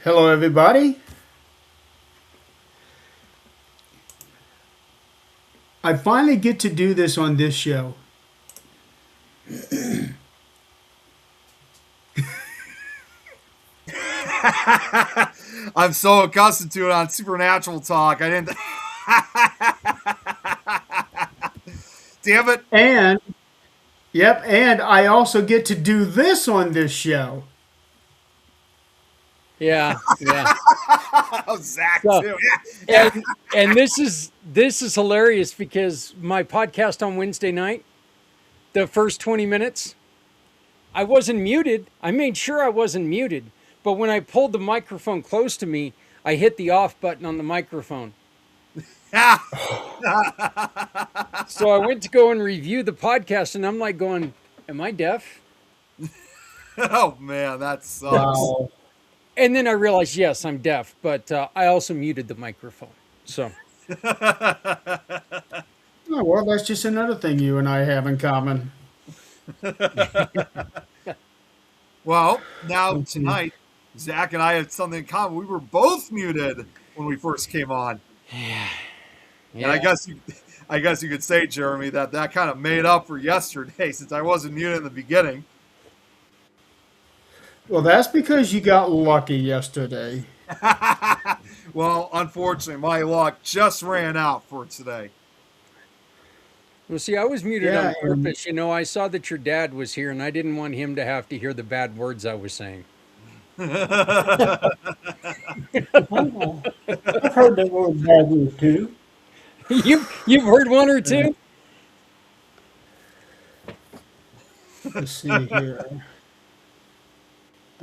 Hello, everybody. I finally get to do this on this show. I'm so accustomed to it on Supernatural Talk. I didn't. Damn it. And, yep, and I also get to do this on this show. Yeah. Oh, Zach, So, too. Yeah. and this is hilarious because my podcast on Wednesday night, the first 20 minutes, I wasn't muted. I made sure I wasn't muted, but when I pulled the microphone close to me, I hit the off button on the microphone. Yeah. So I went to go and review the podcast, and I'm like going, "Am I deaf?" Oh, man, that sucks. Wow. And then I realized, yes, I'm deaf, but I also muted the microphone. So Oh, well, that's just another thing you and I have in common. Well, now tonight, Zach and I had something in common. We were both muted when we first came on. yeah. And I guess you could say, Jeremy, that kind of made up for yesterday since I wasn't muted in the beginning. Well, that's because you got lucky yesterday. Well, unfortunately, my luck just ran out for today. Well, see, I was muted Yeah, on and purpose. You know, I saw that your dad was here, and I didn't want him to have to hear the bad words I was saying. Oh, I've heard that word bad word too. You've heard one or two? let's see here.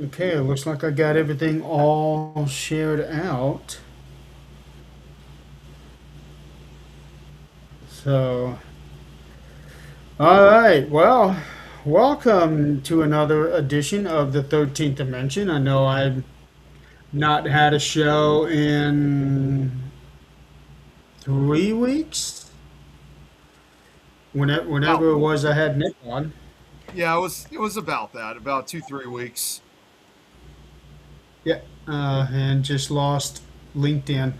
Okay, it looks like I got everything all shared out. So, all right. Well, welcome to another edition of the 13th Dimension. I know I've not had a show in 3 weeks. Whenever it was, I had Nick on. Yeah, it was about that, about 2-3 weeks. Yeah, and just lost LinkedIn.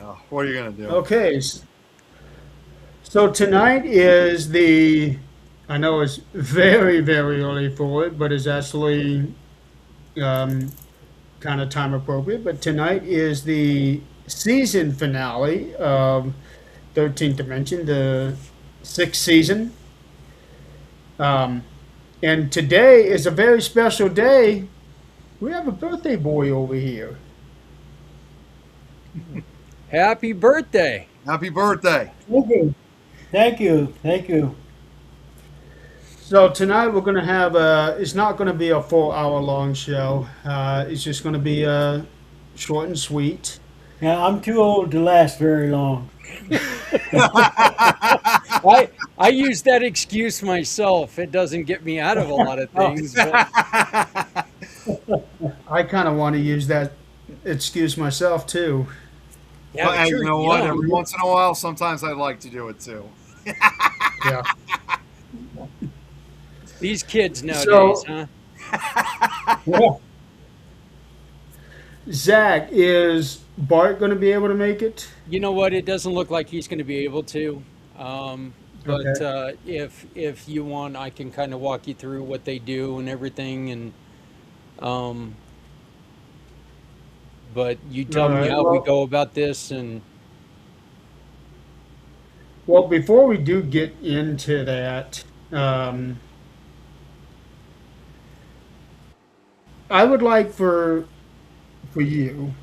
Oh, what are you gonna do? Okay, so tonight is I know it's very, very early for it, but it's actually um, kind of time appropriate. But tonight is the season finale of 13th Dimension, the sixth season. Um, and today is a very special day. We have a birthday boy over here. Happy birthday. Happy birthday! Thank you. Thank you. Thank you. So tonight we're going to have it's not going to be a 4 hour long show. It's just going to be short and sweet. Yeah, I'm too old to last very long. I use that excuse myself. It doesn't get me out of a lot of things, but I kind of want to use that excuse myself too. yeah, But but hey, you you're know what? young. Every once in a while, sometimes I like to do it too. Yeah. These kids So nowadays, huh? Yeah. Zach, is Bart going to be able to make it? You know what? It doesn't look like he's going to be able to. But Okay. if you want, I can kind of walk you through what they do and everything. And um, but you tell All me right. how we go about this. And Well, before we do get into that, I would like for you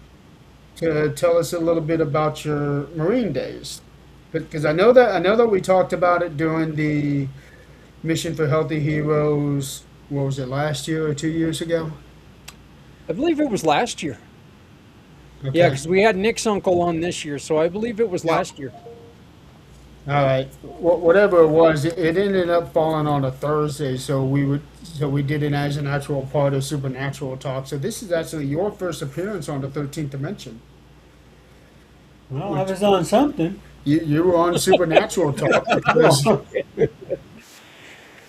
to tell us a little bit about your Marine days, because I know that we talked about it during the Mission for Healthy Heroes. What was it, last year or 2 years ago? I believe it was last year. Yeah, Okay. because we had Nick's uncle on this year, so I believe it was Yeah. last year. All right. Whatever it was, it ended up falling on a Thursday, so we did it as an actual part of Supernatural Talk. So this is actually your first appearance on the 13th Dimension. Well, I was on something. You were on Supernatural Talk because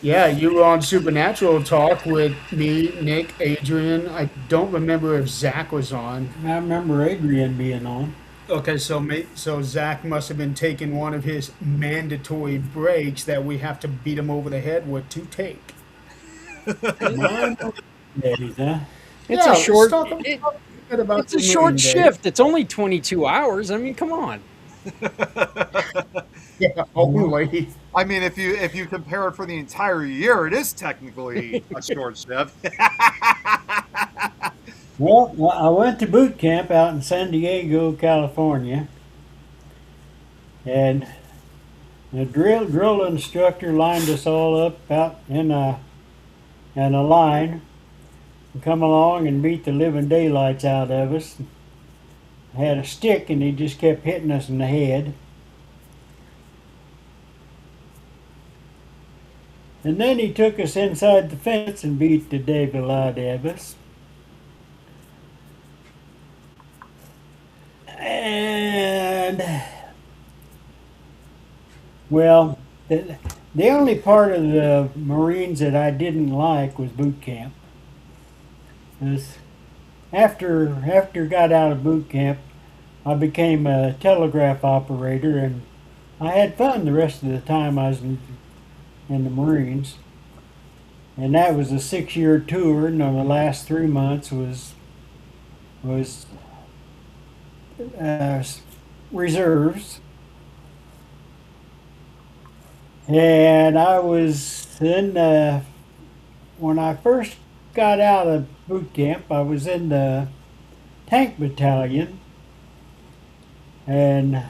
Yeah, you were on Supernatural Talk with me, Nick, Adrian. I don't remember if Zach was on. I remember Adrian being on. Okay, so Zach must have been taking one of his mandatory breaks that we have to beat him over the head with to take. My days, huh? It's a Yeah, let's short. talk a bit about It's a the short Marine Day. shift. It's only 22 hours. I mean, come on. Yeah, Well, only. I mean, if you compare it for the entire year, it is technically a short shift. well, I went to boot camp out in San Diego, California, and the drill instructor lined us all up out in a line and come along and beat the living daylights out of us. Had a stick and he just kept hitting us in the head. And then he took us inside the fence and beat the devil out of us. And, well, the only part of the Marines that I didn't like was boot camp. 'Cause after got out of boot camp, I became a telegraph operator, and I had fun the rest of the time I was in the Marines. And that was a 6 year tour, and the last 3 months was uh, reserves. And I was in when I first got out of boot camp, I was in the tank battalion, and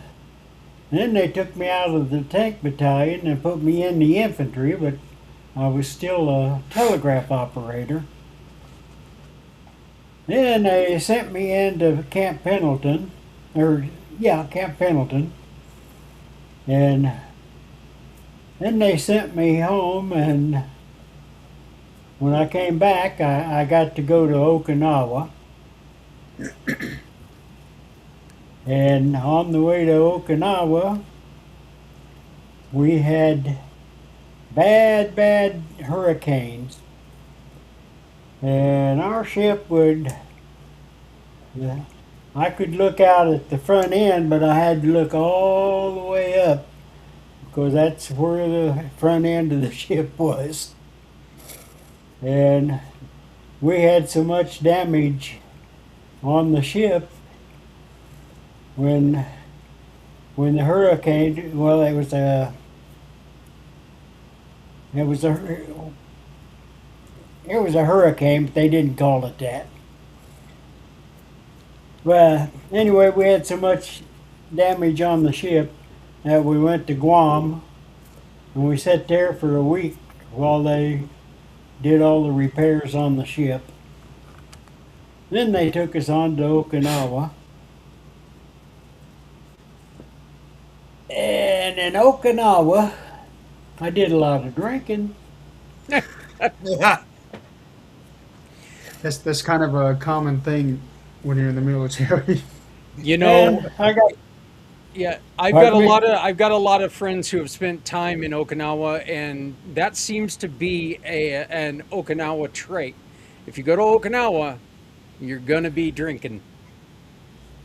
then they took me out of the tank battalion and put me in the infantry, but I was still a telegraph operator. Then they sent me into Camp Pendleton, Camp Pendleton, and then they sent me home, and when I came back, I got to go to Okinawa. And on the way to Okinawa, we had bad hurricanes. And our ship I could look out at the front end, but I had to look all the way up because that's where the front end of the ship was. And we had so much damage on the ship when the hurricane, well, it was a hurricane, but they didn't call it that. But anyway, we had so much damage on the ship that we went to Guam, and we sat there for a week while they did all the repairs on the ship. Then they took us on to Okinawa. And in Okinawa, I did a lot of drinking. Yeah. That's kind of a common thing when you're in the military. You know, And I got, yeah, pardon me? I've got a lot of friends who have spent time in Okinawa, and that seems to be an Okinawa trait. If you go to Okinawa, you're gonna be drinking.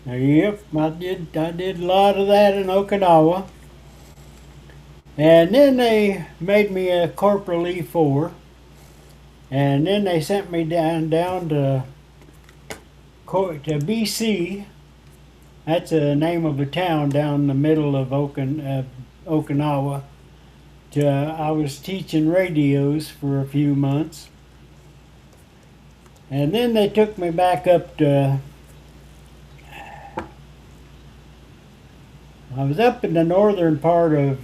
Yep, I did a lot of that in Okinawa. And then they made me a Corporal E4. And then they sent me down to BC. That's the name of a town down the middle of Okinawa. I was teaching radios for a few months. And then they took me back up to. I was up in the northern part of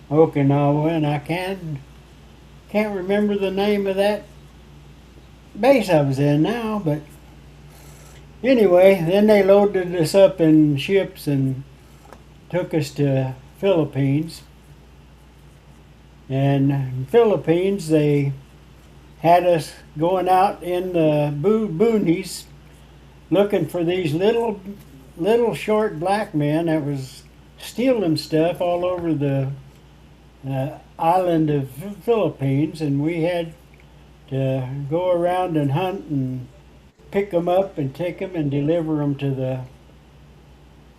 Okinawa, and I can't remember the name of that base I was in now, but anyway, then they loaded us up in ships and took us to Philippines. And in Philippines, they had us going out in the boonies looking for these little short black men that was stealing stuff all over island of Philippines, and we had to go around and hunt and pick them up and take them and deliver them to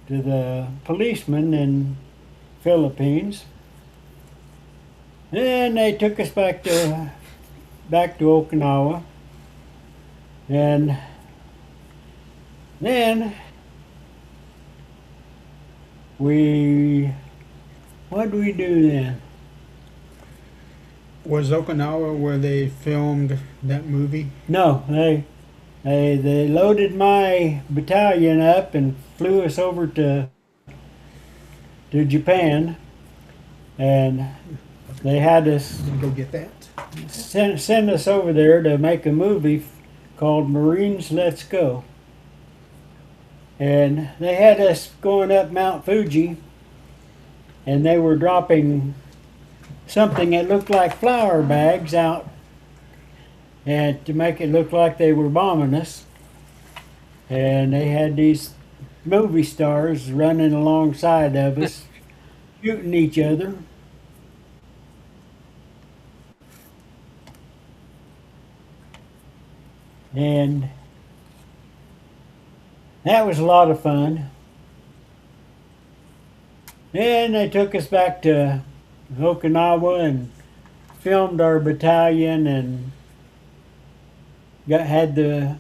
the policemen in Philippines. And they took us back to Okinawa, and then we what did we do then? Was Okinawa where they filmed that movie? No, they loaded my battalion up and flew us over to Japan, and they had us Go get that. send us over there to make a movie called Marines Let's Go. And they had us going up Mount Fuji, and they were dropping something that looked like flour bags out, and to make it look like they were bombing us. And they had these movie stars running alongside of us, shooting each other. And that was a lot of fun. And they took us back to Okinawa and filmed our battalion, and had the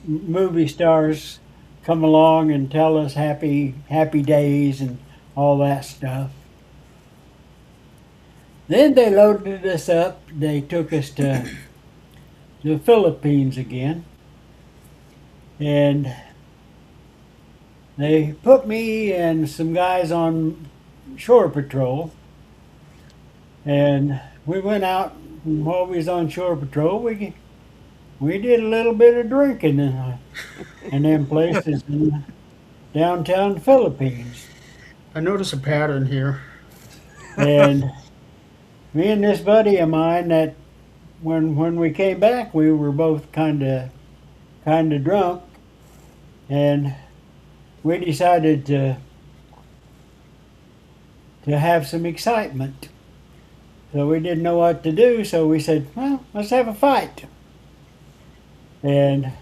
movie stars come along and tell us happy days and all that stuff. Then they loaded us up. They took us to the Philippines again, and they put me and some guys on shore patrol, and we went out, and while we was on shore patrol, we did a little bit of drinking in them places in downtown Philippines. I notice a pattern here. And me and this buddy of mine, that when we came back, we were both kind of drunk, and we decided to have some excitement. So we didn't know what to do, so we said, well, let's have a fight. And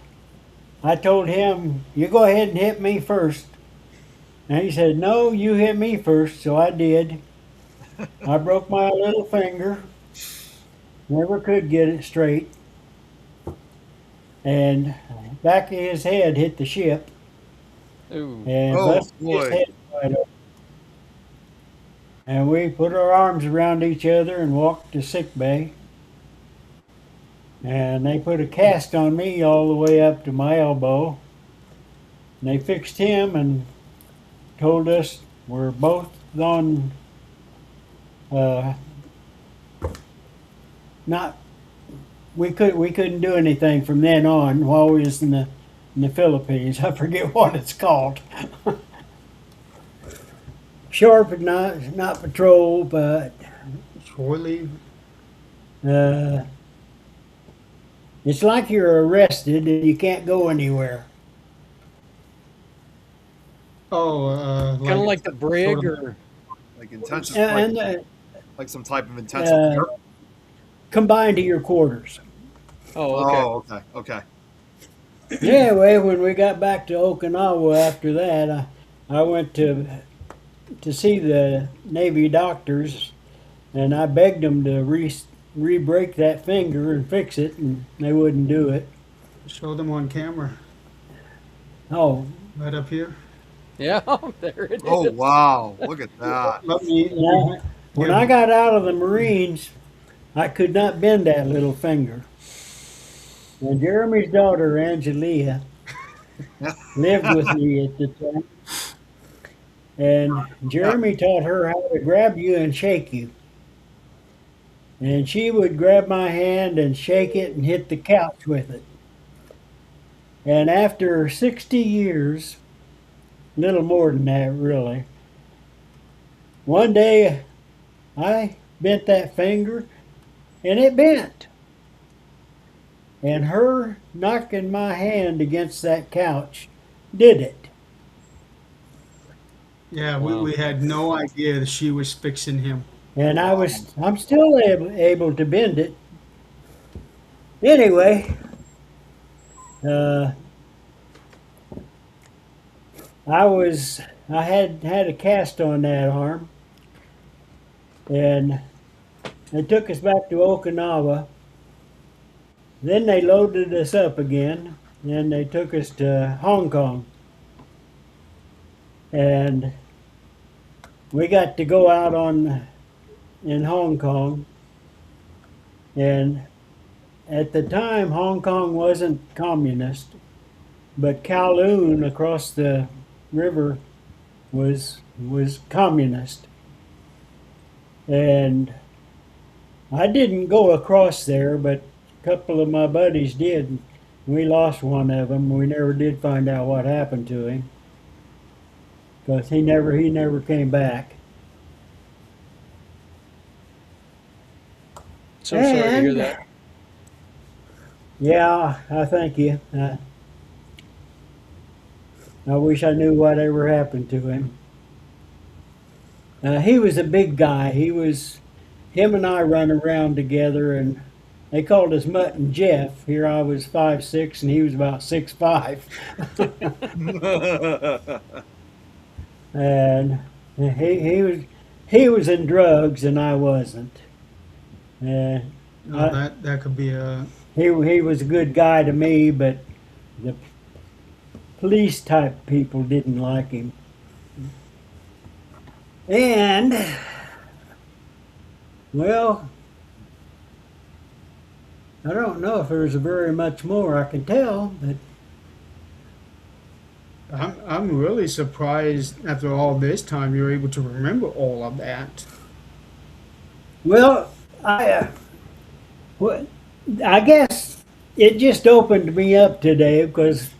I told him, you go ahead and hit me first. And he said, no, you hit me first. So I did. I broke my little finger. Never could get it straight. And back of his head hit the ship. Ooh. And Oh, busted his boy. head wide open. And we put our arms around each other and walked to sick bay. And they put a cast on me all the way up to my elbow. And they fixed him and told us we're both on not we couldn't do anything from then on while we was in the Philippines. I forget what it's called. Shore, but not patrol, but Shore leave. It's like you're arrested and you can't go anywhere. Oh, Kind of like the brig, sort of- or Like intensive, And like some type of intensive uh, care? combined to your quarters. oh, okay. Oh, okay. Anyway, when we got back to Okinawa after that, I went to see the Navy doctors, and I begged them to re-break that finger and fix it, and they wouldn't do it. Show them on camera. Oh, Right up here. Yeah, there it is. Oh, wow. Look at that. Let me. when I got out of the Marines, I could not bend that little finger. And Jeremy's daughter, Angelia, lived with me at the time. And Jeremy taught her how to grab you and shake you. And she would grab my hand and shake it and hit the couch with it. And after 60 years, little more than that really, one day I bent that finger and it bent. And her knocking my hand against that couch did it. Yeah, Wow. we had no idea that she was fixing him. and I'm still able to bend it. Anyway, uh, I had a cast on that arm, and they took us back to Okinawa. Then they loaded us up again, and they took us to Hong Kong, and we got to go out on in Hong Kong, and at the time Hong Kong wasn't communist, but Kowloon across the river was communist, and I didn't go across there, but a couple of my buddies did. We lost one of them. We never did find out what happened to him because he never came back. So sorry to hear And that. yeah, I thank you. I wish I knew whatever happened to him. He was a big guy. Him and I run around together, and they called us Mutt and Jeff. Here I was 5'6", and he was about 6'5", and he was in drugs, and I wasn't. And Oh, that could be a. he was a good guy to me, but the police type people didn't like him. And well, I don't know if there's very much more I can tell, but I'm really surprised after all this time you're able to remember all of that. well, what I guess it just opened me up today because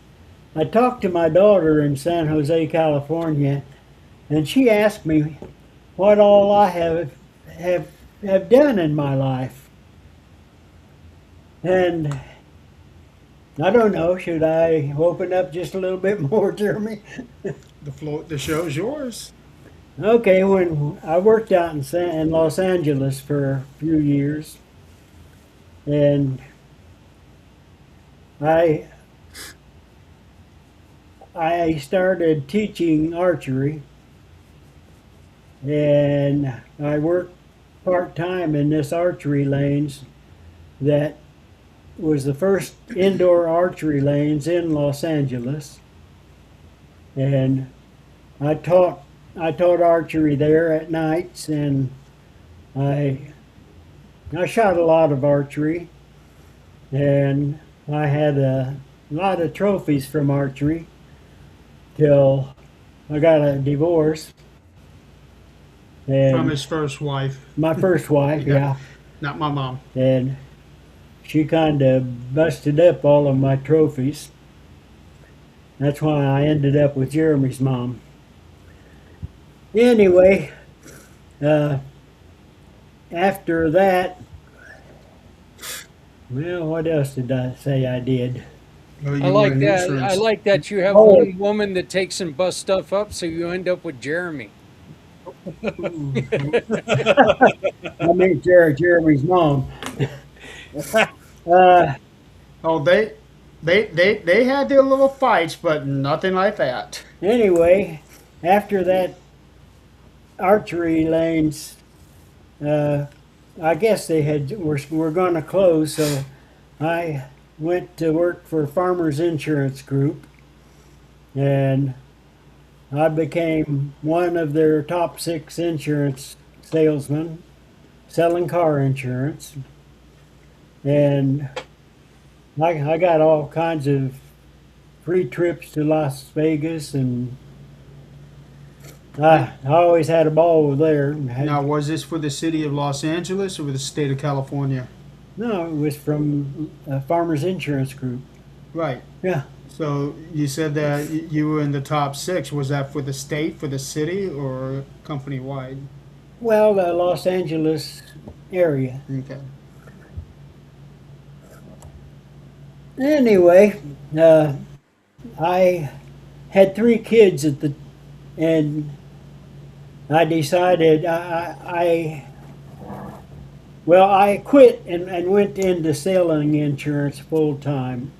I talked to my daughter in San Jose, California, and she asked me what all I have have done in my life. And I don't know, should I open up just a little bit more, Jeremy? The show's yours. Okay, when I worked out in Los Angeles for a few years, and I I started teaching archery, and I worked part time in this archery lanes that was the first indoor archery lanes in Los Angeles, and I taught I taught archery there at nights, and I I shot a lot of archery, and I had a lot of trophies from archery till I got a divorce, From and his first wife. my first wife, Yeah. yeah, Not my mom. and she kind of busted up all of my trophies. That's why I ended up with Jeremy's mom. Anyway, uh, after that, well, what else did I say I did? Oh, I you were like an that. I insurance. like that you have Oh, one woman that takes and busts stuff up, so you end up with Jeremy. I mean Jeremy's mom. Uh, Oh, they had their little fights, but nothing like that. anyway, after that archery lanes, uh, I guess they were going to close, so I went to work for Farmers Insurance Group, and I became one of their top 6 insurance salesmen selling car insurance, and I got all kinds of free trips to Las Vegas, and I always had a ball there. Now, was this for the city of Los Angeles or for the state of California? No, it was from Farmers Insurance Group. Right. Yeah. So you said that you were in the top 6. Was that for the state, for the city, or company wide? Well, the Los Angeles area. Okay. Anyway, I had 3 kids and I decided Well, I quit and went into selling insurance full time.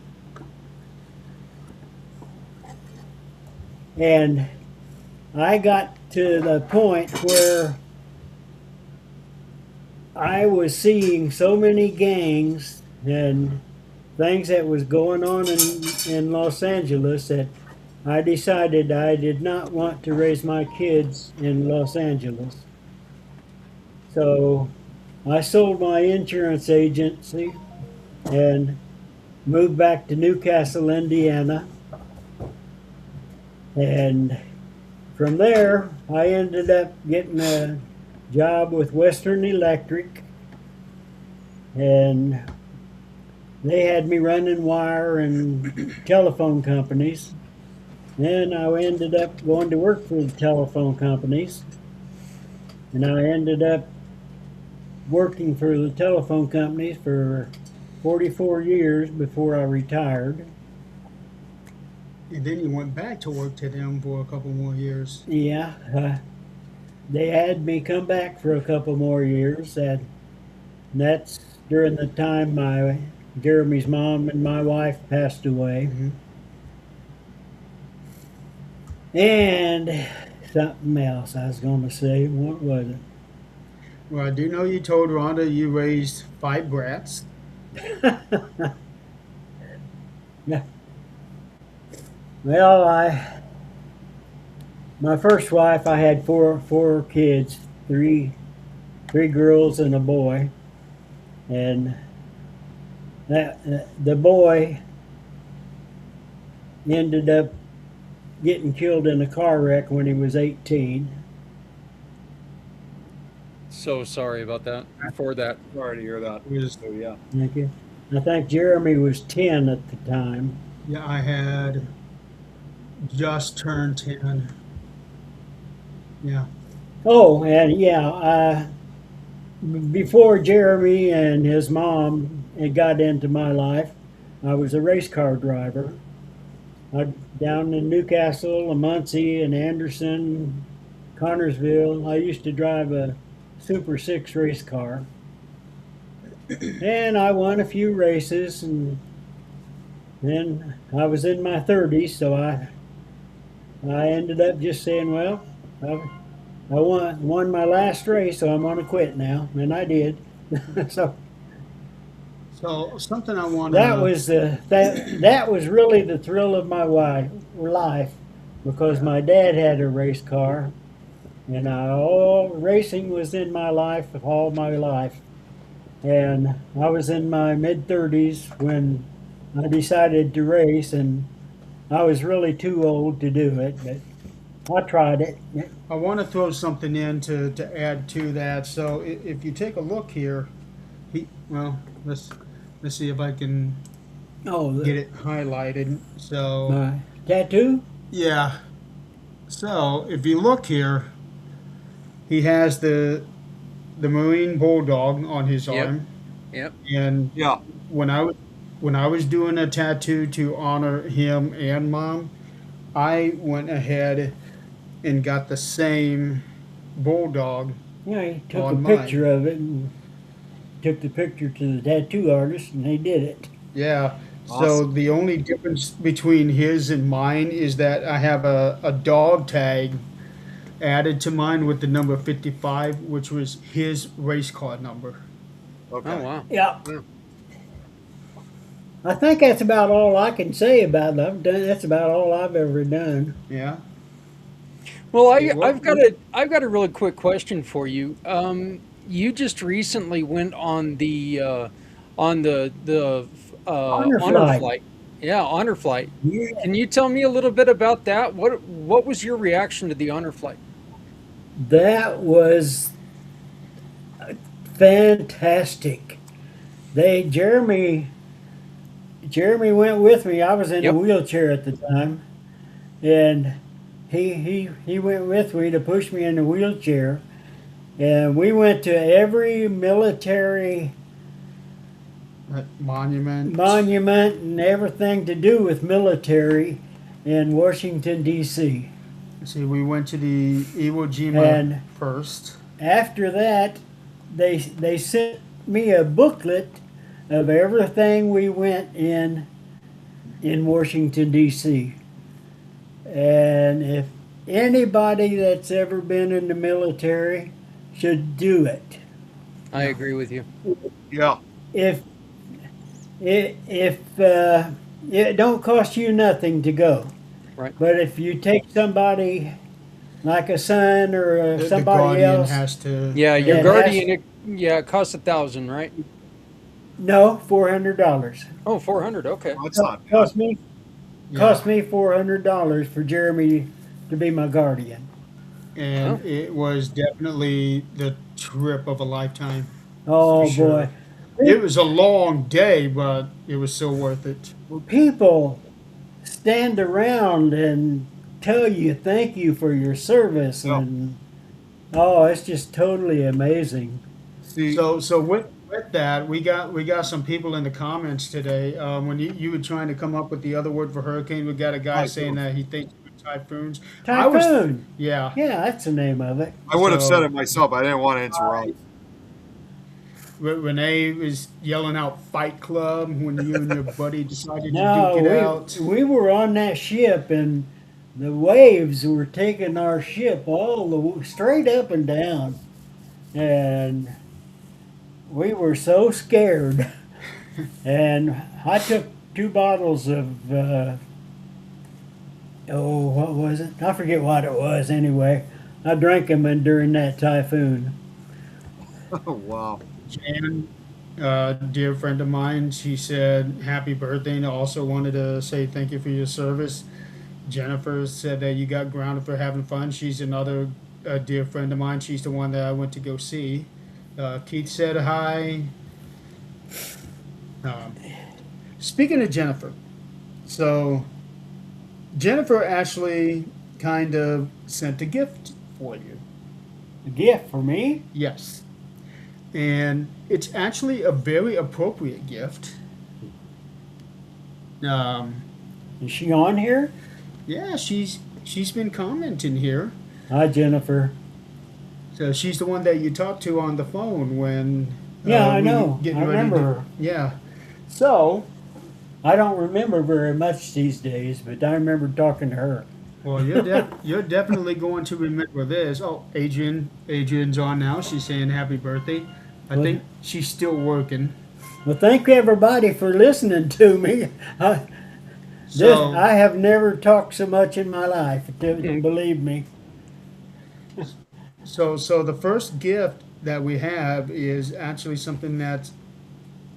And I got to the point where I was seeing so many gangs and things that was going on in Los Angeles that I decided I did not want to raise my kids in Los Angeles. So I sold my insurance agency and moved back to Newcastle, Indiana. And from there, I ended up getting a job with Western Electric, and they had me running wire and telephone companies. Then I ended up going to work for the telephone companies, and I ended up working for the telephone companies for 44 years before I retired. And then you went back to work to them for a couple more years. Yeah, they had me come back for a couple more years, and that's during the time my Jeremy's mom and my wife passed away. Mhm. And something else I was going to say. What was Well, I do know you told Rhonda you raised 5 brats. it? Yeah. Well, my first wife, I had four kids, three girls and a boy, and the boy ended up getting killed in a car wreck when he was 18. So sorry about that. For that. Sorry to hear that. It was, So yeah. Thank you. I think Jeremy was 10 at the time. yeah, I had just turned 10. Yeah. Oh, and yeah, before Jeremy and his mom had got into my life, I was a race car driver. Down in Newcastle, Muncie, and Anderson, Connorsville, I used to drive a Super 6 race car. And I won a few races, and then I was in my 30s, so I ended up just saying, well, I won my last race, so I'm going to quit now, and I did. So So something I want that to. was that was really the thrill of my life, because my dad had a race car, and all racing was in my life all my life. And I was in my mid 30s when I decided to race, and I was really too old to do it, but I tried it. I want to throw something in to add to that. So if you take a look here, well, let's see if I can Oh, get it highlighted. So my tattoo? yeah. So if you look here, he has the Marine Bulldog on his Yep. arm, Yep. and Yeah. when I was doing a tattoo to honor him and mom, I went ahead and got the same bulldog. Yeah, he took a On mine. picture of it and took the picture to the tattoo artist, and they did it. Yeah. So Awesome. the only difference between his and mine is that I have a dog tag added to mine with the number 55, which was his race car number. Okay. Oh wow. Yeah. Yeah. I think that's about all I can say about it. That's about all I've ever done. Yeah. Well, What- I've got a really quick question for you. You just recently went on the Honor honor flight. flight. Yeah, honor flight. Yeah. Can you tell me a little bit about that? What was your reaction to the honor flight? That was fantastic. Jeremy went with me. I was in Yep. a wheelchair at the time, and he went with me to push me in the wheelchair, and we went to every military That monument. monument and everything to do with military in Washington D.C. See, we went to the Iwo Jima And first. after that, they sent me a booklet of everything we went in Washington D.C. And if anybody that's ever been in the military should do it. I agree with you. Yeah. If if it don't cost you nothing to go, Right. but if you take somebody like a son or The somebody guardian else, has to. Yeah, your It guardian. has- It costs 1,000, right? no, $400. Oh, 400. Okay. That's not bad. Cost me $400 for Jeremy to be my guardian. And Oh. it was definitely the trip of a lifetime. Oh For sure. boy, It was a long day, but it was so worth it. people stand around and tell you thank you for your service, Yeah. and oh, it's just totally amazing. See, So with that, we got some people in the comments today. When you were trying to come up with the other word for hurricane, we got a guy saying Typhoon. that he thinks it's typhoons. Typhoon. Yeah. Yeah, that's the name of it. I would have So- said it myself. But I didn't want to interrupt. Renee was yelling out "Fight Club" when you and your buddy decided No, to duke it out. we were on that ship, and the waves were taking our ship straight up and down, and we were so scared. And I took 2 bottles of what was it? I forget what it was. Anyway, I drank them during that typhoon. Oh, wow. Jan, dear friend of mine, she said happy birthday and also wanted to say thank you for your service. Jennifer said that you got grounded for having fun. She's another dear friend of mine. She's the one that I went to go see. Keith said hi. Um, Speaking of Jennifer, so Jennifer actually kind of sent a gift for you. A gift for me? Yes. And it's actually a very appropriate gift. Is she on here? Yeah, she's been commenting here. Hi, Jennifer. So she's the one that you talked to on the phone when. Yeah, I we were know. getting I ready remember to- her. Yeah. So, I don't remember very much these days, but I remember talking to her. well, you're definitely going to remember this. Oh, Adrian's on now. She's saying happy birthday. I Well- think she's still working. Well, thank you everybody for listening to me. So, I have never talked so much in my life, believe me. So the first gift that we have is actually something that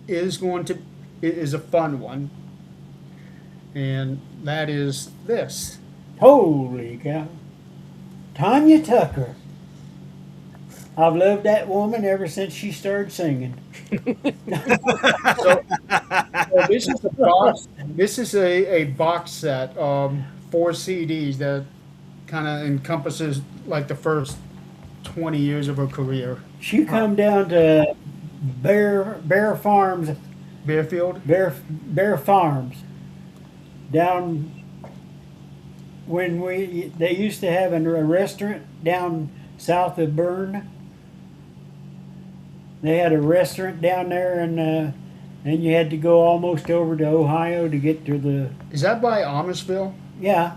is a fun one, and that is this. Holy cow. Tanya Tucker. I've loved that woman ever since she started singing. So this is a box. This is a box set of 4 CDs that kind of encompasses like the first 20 years of her career. She come down to Bear Farms, Bearfield. Bear Farms, down when they used to have a restaurant down south of Bern. They had a restaurant down there, and you had to go almost over to Ohio to get to the Is that by Amisville?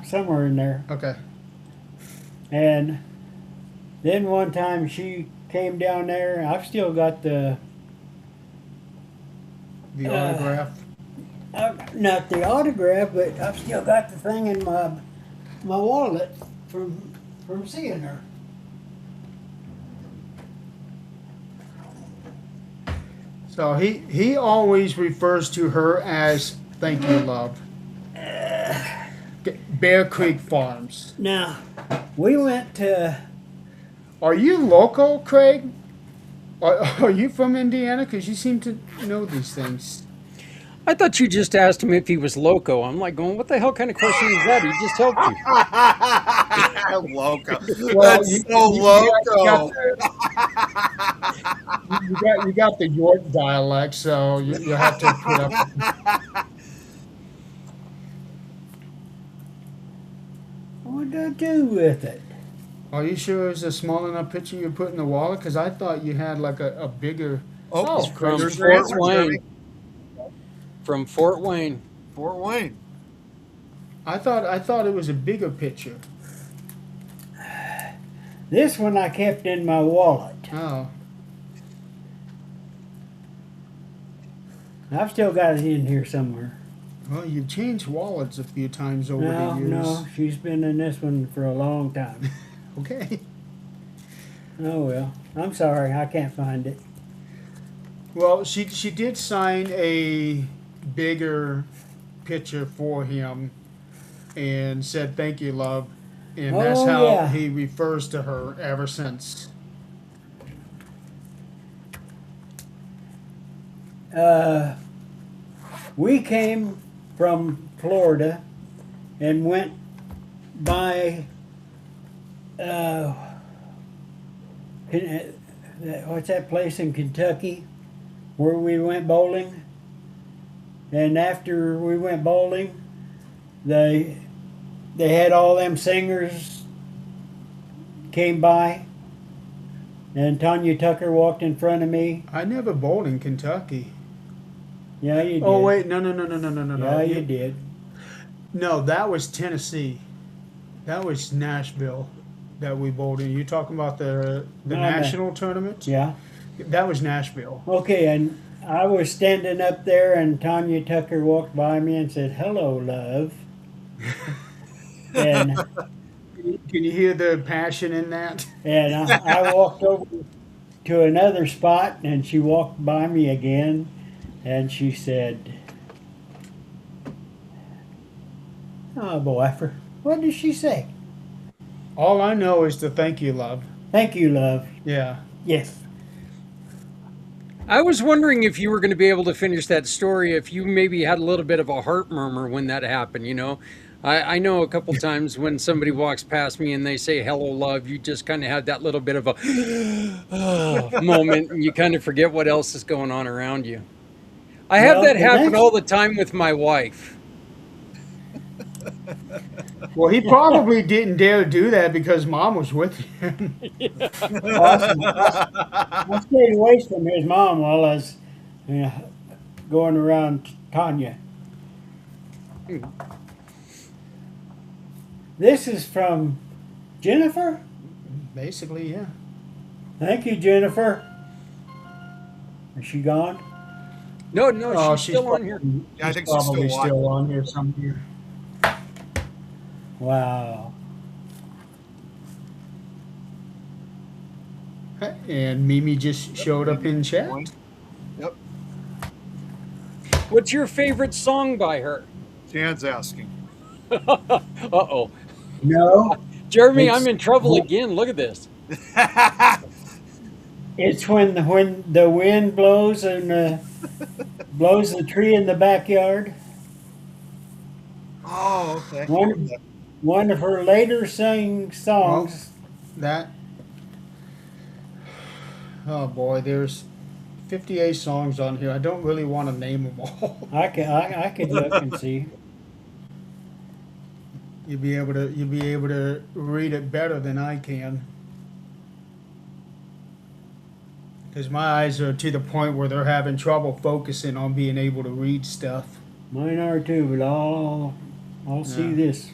somewhere in there. Okay. And then one time she came down there. I've still got the Autograph. not the autograph, but I've still got the thing in my wallet from seeing her. So he always refers to her as "Thank you, love." Bear Creek Farms. Now, we went to. Are you local, Craig? Are you from Indiana? Because you seem to know these things. I thought you just asked him if he was loco. I'm like going, what the hell kind of question is that? He just helped you. Loco. Well, That's you- so you loco. You got the York dialect, so you have to put up. What did I do with it? Are you sure it's a small enough picture you put in the wallet? Because I thought you had like a bigger Oh, Oh, From there's Christmas your Fort answer, present. Wayne. Jeremy. From Fort Wayne. Fort Wayne. I thought it was a bigger picture. This one I kept in my wallet. Oh, I've still got it in here somewhere. well, you've changed wallets a few times over No, the years. no, she's been in this one for a long time. Okay. Oh well, I'm sorry, I can't find it. Well, she did sign a bigger picture for him and said thank you, love, and that's Oh how yeah, he refers to her ever since. uh, we came from Florida and went by uh, what's that place in Kentucky where we went bowling? And after we went bowling, they had all them singers came by, and Tanya Tucker walked in front of me. I never bowled in Kentucky. Yeah, you did. Oh wait, no. Yeah, you did. No, that was Tennessee. That was Nashville that we bowled in. You talking about the No, no. national tournament? Yeah. That was Nashville. Okay, and I was standing up there, and Tanya Tucker walked by me and said, "Hello, love." and Can you hear the passion in that? and I walked over to another spot, and she walked by me again, and she said, "Oh boy, what did she say?" All I know is to thank you, love. "Thank you, love." Yeah. Yes. I was wondering if you were going to be able to finish that story, if you maybe had a little bit of a heart murmur when that happened, you know? I know a couple times when somebody walks past me and they say, hello, love, you just kind of have that little bit of a moment and you kind of forget what else is going on around you. I have Well, that the happen next- all the time with my wife. Well, he probably didn't dare do that because mom was with him. Awesome. I stayed away from his mom while I was going around Tanya. This is from Jennifer. Basically, yeah. Thank you, Jennifer. Is she gone? No, no, Oh, she's still on here. Yeah, I think she's probably still still on here somewhere. Wow. And Mimi just showed up in chat. Yep. What's your favorite song by her? Jan's asking. Uh-oh. No, Jeremy, It's- I'm in trouble again. Look at this. it's when the wind blows and blows the tree in the backyard. Oh, okay. One of her later sang songs. That. Oh boy, there's 58 songs on here. I don't really want to name them all. I could look and see. You'll be able to read it better than I can. Because my eyes are to the point where they're having trouble focusing on being able to read stuff. Mine are too, but I'll see Yeah. this.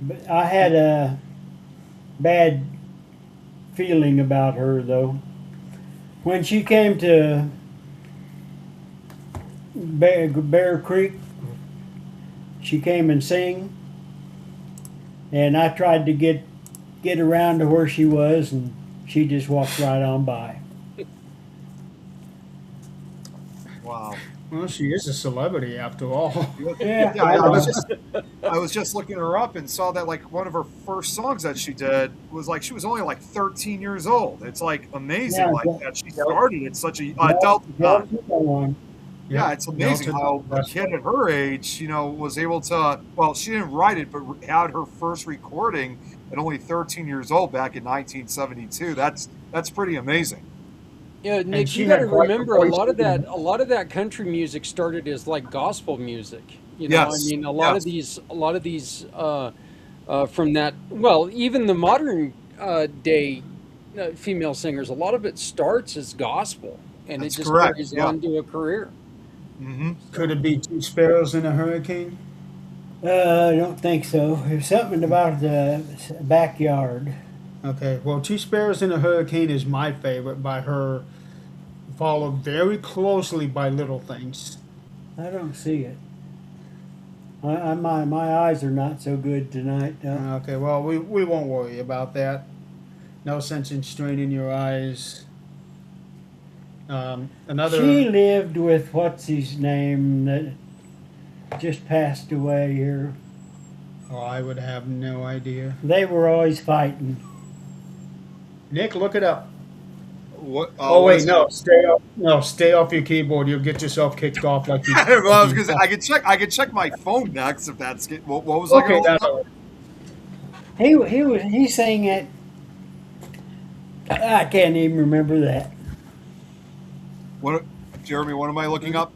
But I had a bad feeling about her though. When she came to Bear Creek, she came and sing, and I tried to get around to where she was, and she just walked right on by. Wow. Well, she is a celebrity after all. Yeah, I was just looking her up and saw that like one of her first songs that she did was like she was only like 13 years old. It's like amazing Yeah, like that she started at such a Delta time. one. Yeah, it's amazing how a kid at her age, was able to. Well, she didn't write it, but had her first recording at only 13 years old back in 1972. That's pretty amazing. Yeah, Nick, she you got to had quite the remember a voice lot of too. that country music started as like gospel music. Yes, I mean, a lot of these from that. Well, even the modern day female singers. A lot of it starts as gospel, and it That's just correct. carries Yeah. on to a career. Hmm. Could it be two sparrows in a hurricane? I don't think so. There's something about the backyard. Okay, well, Two Sparrows in a Hurricane is my favorite by her, followed very closely by Little Things. I don't see it. My eyes are not so good tonight. Okay, well, we won't worry about that. No sense in straining your eyes. Another. She lived with what's his name that just passed away here. Oh, I would have no idea. They were always fighting. Nick, look it up. What? Oh What wait, is no, it? stay off. No, stay off your keyboard. You'll get yourself kicked off like you. Well, I was gonna say, I could check my phone next if that's good. What was I Okay, gonna look up? He sang it. I can't even remember that. What, Jeremy? What am I looking up?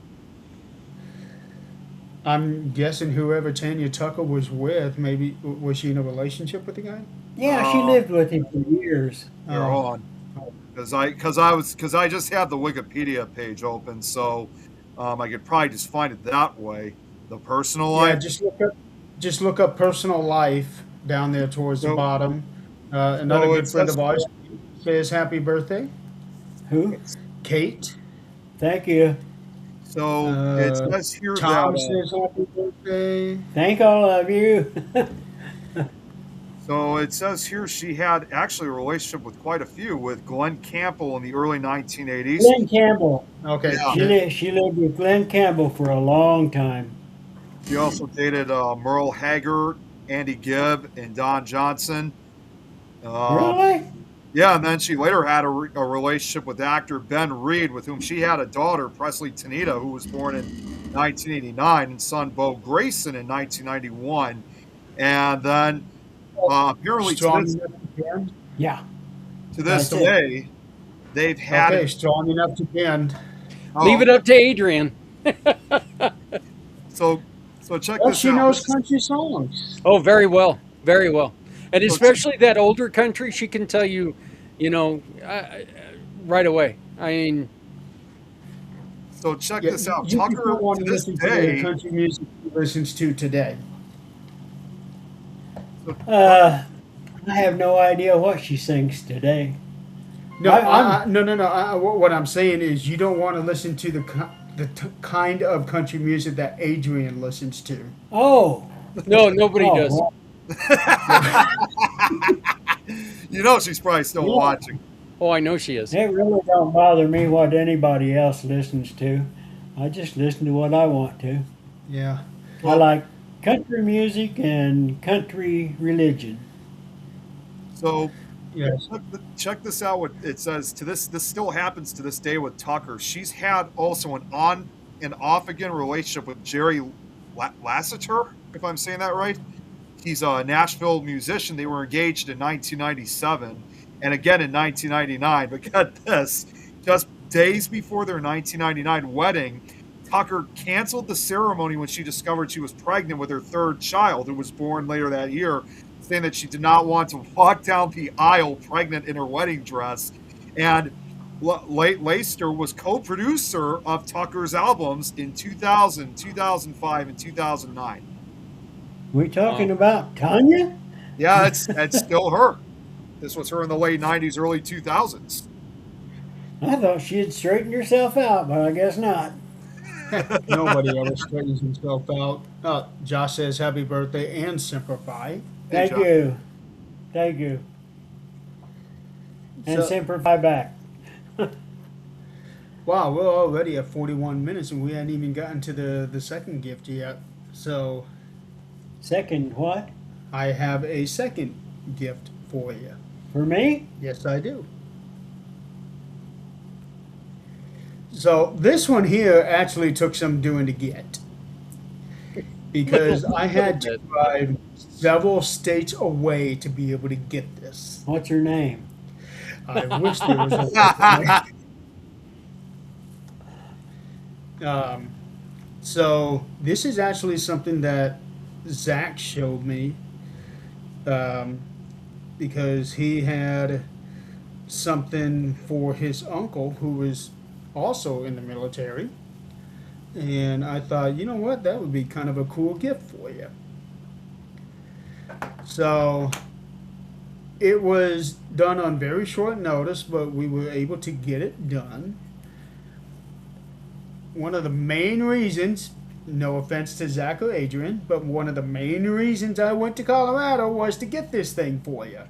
I'm guessing whoever Tanya Tucker was with, maybe was she in a relationship with the guy? Yeah, she lived with him for years. Here, hold on. Because I just had the Wikipedia page open, so I could probably just find it that way. The personal Yeah, life. just look up personal life down there towards the So- bottom. Another so good it friend says- of ours says happy birthday, Who? Kate. Thank you. So it says here Tom that. says happy birthday. Thank all of you. So it says here she had actually a relationship with quite a few, with Glenn Campbell in the early 1980s. Glenn Campbell. Okay, Yeah. She lived with Glenn Campbell for a long time. She also dated Merle Haggard, Andy Gibb, and Don Johnson. Really? Yeah, and then she later had a relationship with actor Ben Reed, with whom she had a daughter, Presley Tanita, who was born in 1989, and son Bo Grayson in 1991. And then apparently strong enough to bend. Yeah. to this That's it. day, they've had Okay, strong enough to bend. Leave it up to Adrian. So check Well, this she out. knows This is- country songs. Oh, very well, very well, and especially that older country, she can tell you, right away. I mean, So check Yeah, this out. you Tucker, don't want to to this listen to the day, country music she listens to today. I have no idea what she sings today. No, I'm- no. What I'm saying is, you don't want to listen to the kind of country music that Adrian listens to. Oh. no, nobody Oh, does. well, she's probably still Yeah. watching. Oh, I know she is. it really don't bother me what anybody else listens to. I just listen to what I want to. Yeah. I like country music and country religion. So Yes. check this out. What it says to this still happens to this day with Tucker. She's had also an on and off again relationship with Jerry Lasseter, if I'm saying that right. He's a Nashville musician. They were engaged in 1997 and again in 1999. But get this, just days before their 1999 wedding, Tucker canceled the ceremony when she discovered she was pregnant with her third child, who was born later that year, saying that she did not want to walk down the aisle pregnant in her wedding dress. And Leicester was co-producer of Tucker's albums in 2000, 2005, and 2009. We talking about Tanya? Yeah, it's still her. This was her in the late 90s, early 2000s. I thought she had straightened herself out, but I guess not. Nobody ever straightens himself out. Josh says happy birthday and simplify. Hey, Thank John. you. Thank you. And So- Semper Fi back. Wow, we're already at 41 minutes and we hadn't even gotten to the second gift yet. So Second, what? I have a second gift for you. For me? Yes, I do. So this one here actually took some doing to get. Because I had to drive several states away to be able to get this. What's her name? I wish there was a so this is actually something that Zach showed me because he had something for his uncle who was also in the military. And I thought, you know what, that would be kind of a cool gift for you. So it was done on very short notice, but we were able to get it done. One of the main reasons, no offense to Zach or Adrian, but one of the main reasons I went to Colorado was to get this thing for you.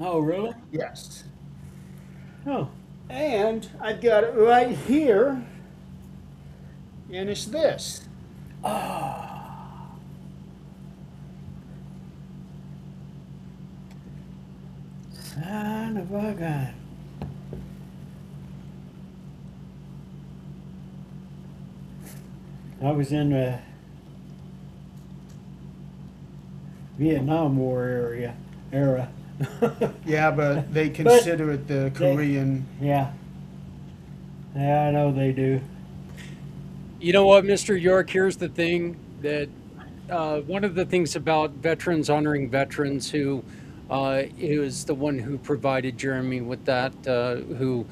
Oh, really? Yes. Oh, And I've got it right here, and it's this. son of a gun. I was in the Vietnam War era. Yeah, but they consider it the Korean. Yeah. Yeah, I know they do. You know what, Mr. York? Here's the thing that one of the things about veterans honoring veterans who is the one who provided Jeremy with that, who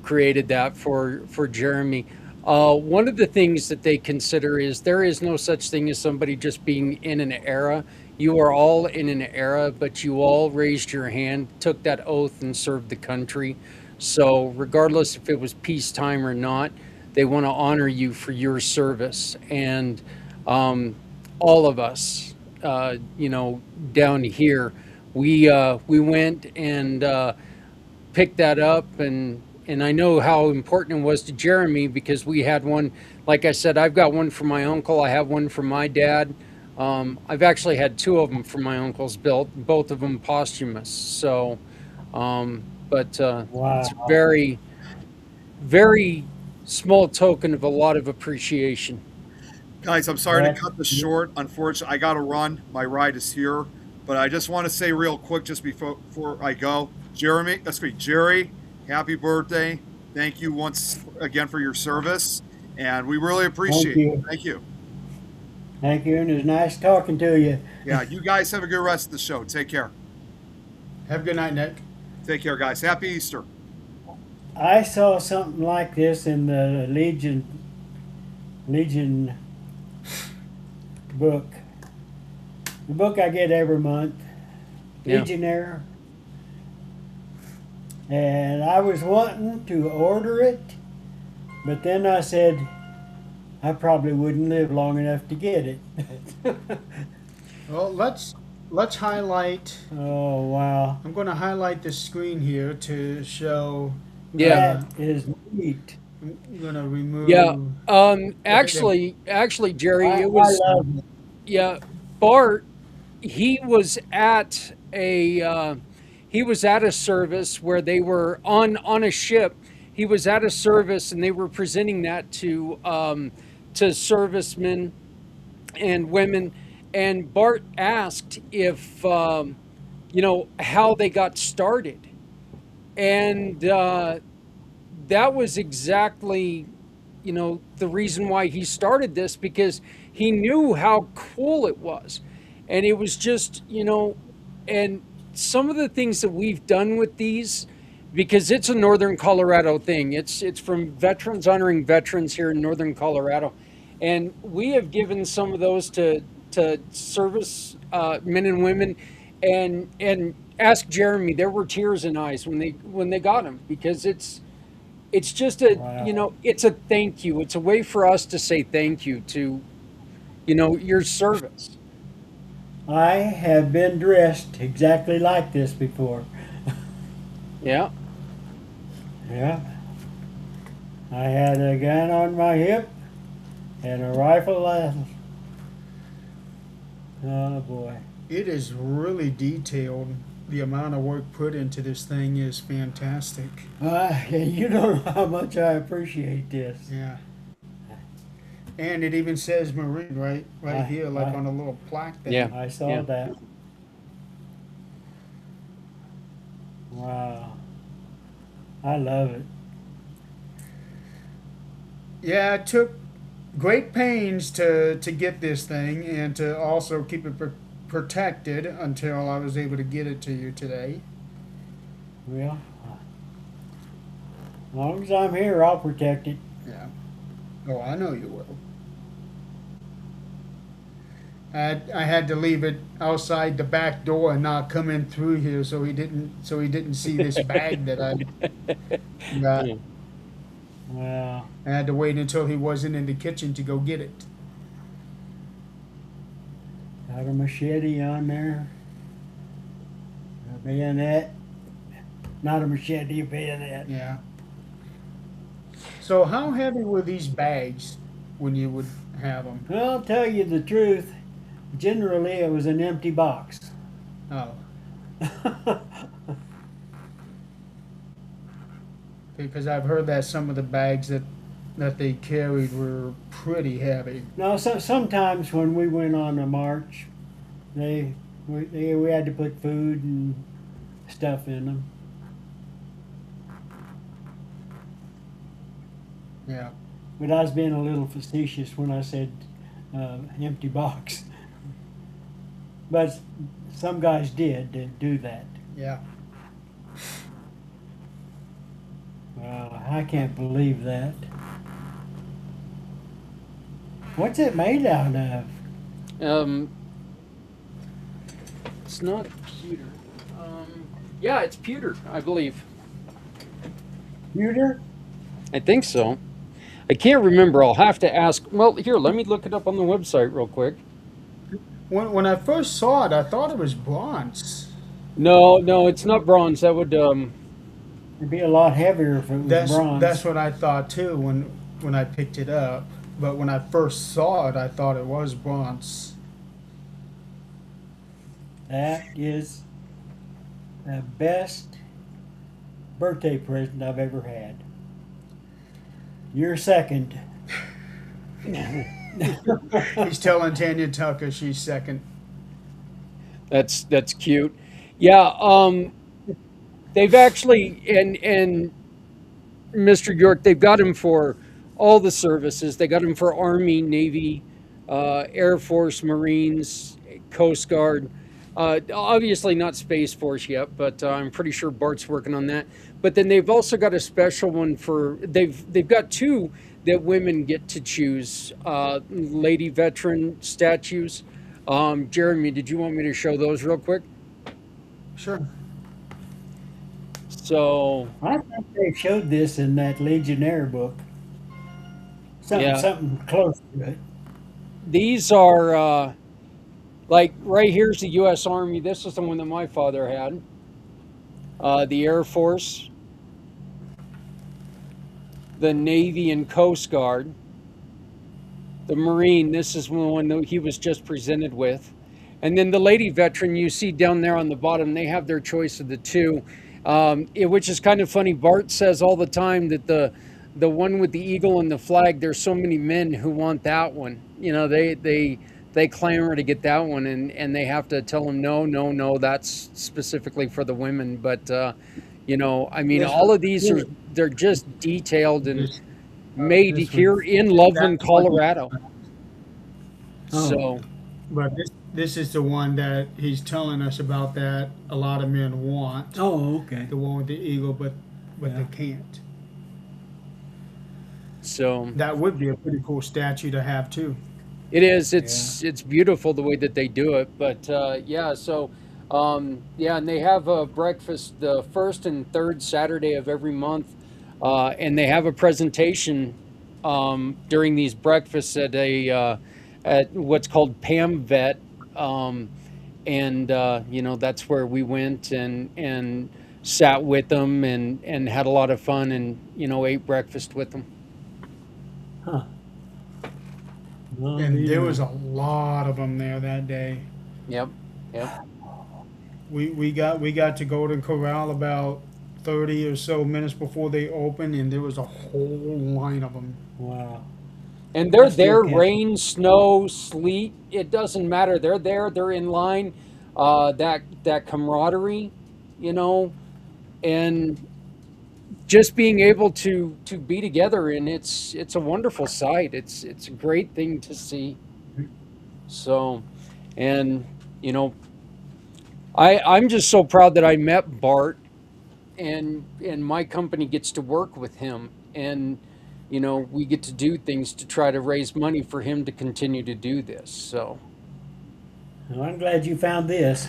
created that for Jeremy. One of the things that they consider is there is no such thing as somebody just being in an era. You are all in an era, but you all raised your hand, took that oath, and served the country. So, regardless if it was peacetime or not, they want to honor you for your service. And all of us, down here, we went and picked that up, and I know how important it was to Jeremy because we had one. Like I said, I've got one for my uncle. I have one for my dad. I've actually had two of them for my uncles built, both of them posthumous. So, but Wow. it's very, very small token of a lot of appreciation. Guys, I'm sorry to That's- cut this short. Unfortunately, I got to run. My ride is here. But I just want to say real quick, just before I go, Jerry, happy birthday. Thank you once again for your service. And we really appreciate Thank you. it. Thank you. Thank you, and it's nice talking to you. Yeah, you guys have a good rest of the show. Take care. Have a good night, Nick. Take care, guys. Happy Easter. I saw something like this in the Legion book. The book I get every month, Yeah. Legionnaire. And I was wanting to order it, but then I said I probably wouldn't live long enough to get it. Well, let's highlight. Oh wow. I'm going to highlight the screen here to show. Yeah. That is neat. I'm going to remove. Yeah. Actually, Jerry, I it was love it. yeah. Bart, he was at a service where they were on a ship. He was at a service and they were presenting that to servicemen and women. And Bart asked if how they got started, and that was exactly the reason why he started this, because he knew how cool it was. And it was just and some of the things that we've done with these, because it's a northern Colorado thing, it's from veterans honoring veterans here in northern Colorado, and we have given some of those to service men and women, and ask Jeremy, there were tears in eyes when they got them, because it's just a Wow. it's a thank you. It's a way for us to say thank you to your service. I have been dressed exactly like this before. Yeah. Yeah. I had a gun on my hip and a rifle. Oh boy. It is really detailed. The amount of work put into this thing is fantastic. You don't know how much I appreciate this. Yeah. And it even says Marine right here, like I- on a little plaque there. Yeah. I saw Yeah. that. Wow. I love it. Yeah, it took great pains to get this thing and to also keep it protected until I was able to get it to you today. Well, As long as I'm here, I'll protect it. Yeah. Oh, I know you will. I had to leave it outside the back door and not come in through here so he didn't see this bag that I got. Well, I had to wait until he wasn't in the kitchen to go get it. got a machete on there. A bayonet. Not a machete, a bayonet. Yeah. So how heavy were these bags when you would have them? Well, I'll tell you the truth. Generally, it was an empty box. Oh, because I've heard that some of the bags that they carried were pretty heavy. No, sometimes when we went on a march, we had to put food and stuff in them. Yeah. But I was being a little facetious when I said empty box. But some guys did do that. Yeah. I can't believe that. What's it made out of? It's not pewter. Yeah, it's pewter, I believe. Pewter? I think so. I can't remember. I'll have to ask. Well, here, let me look it up on the website real quick. When I first saw it, I thought it was bronze. No, it's not bronze. That would It'd be a lot heavier if it was bronze. That's what I thought too when I picked it up. But when I first saw it, I thought it was bronze. That is the best birthday present I've ever had. You're second. He's telling Tanya Tucker she's second. that's cute. Yeah, they've actually and Mr. York, they've got him for all the services. They got him for Army, Navy, Air Force, Marines, Coast Guard. Obviously not Space Force yet, but I'm pretty sure Bart's working on that. But then they've also got a special one for they've got two that women get to choose, lady veteran statues. Jeremy, did you want me to show those real quick? Sure. So I think they showed this in that Legionnaire book. Yeah. Something close to it. these are like right here's the U.S. Army. This is the one that my father had. The Air Force, the Navy and Coast Guard, the Marine. This is one that he was just presented with. And then the lady veteran you see down there on the bottom, they have their choice of the two, which is kind of funny. Bart says all the time that the one with the eagle and the flag, there's so many men who want that one. You know, they clamor to get that one, and they have to tell them no, that's specifically for the women. But you know, I mean, all of these they're just detailed and made here in Loveland, Colorado. So, But this is the one that he's telling us about that a lot of men want. Oh, okay. The one with the eagle, but they can't. so That would be a pretty cool statue to have too. it is. It's beautiful the way that they do it. But yeah, so yeah, and they have a breakfast the first and third Saturday of every month, and they have a presentation during these breakfasts at what's called Pam Vet, and you know that's where we went and sat with them and had a lot of fun and you know ate breakfast with them. Huh. No, And these there are- was a lot of them there that day. Yep, yep. We got to Golden Corral about 30 or so minutes before they opened, and there was a whole line of them. Wow. And they're I still there, can't- rain, snow, sleet. It doesn't matter. They're there. They're in line. That camaraderie, you know, and just being able to be together, and it's a wonderful sight. It's a great thing to see. So, and you know, I'm just so proud that I met Bart and my company gets to work with him, and we get to do things to try to raise money for him to continue to do this. So Well, I'm glad you found this.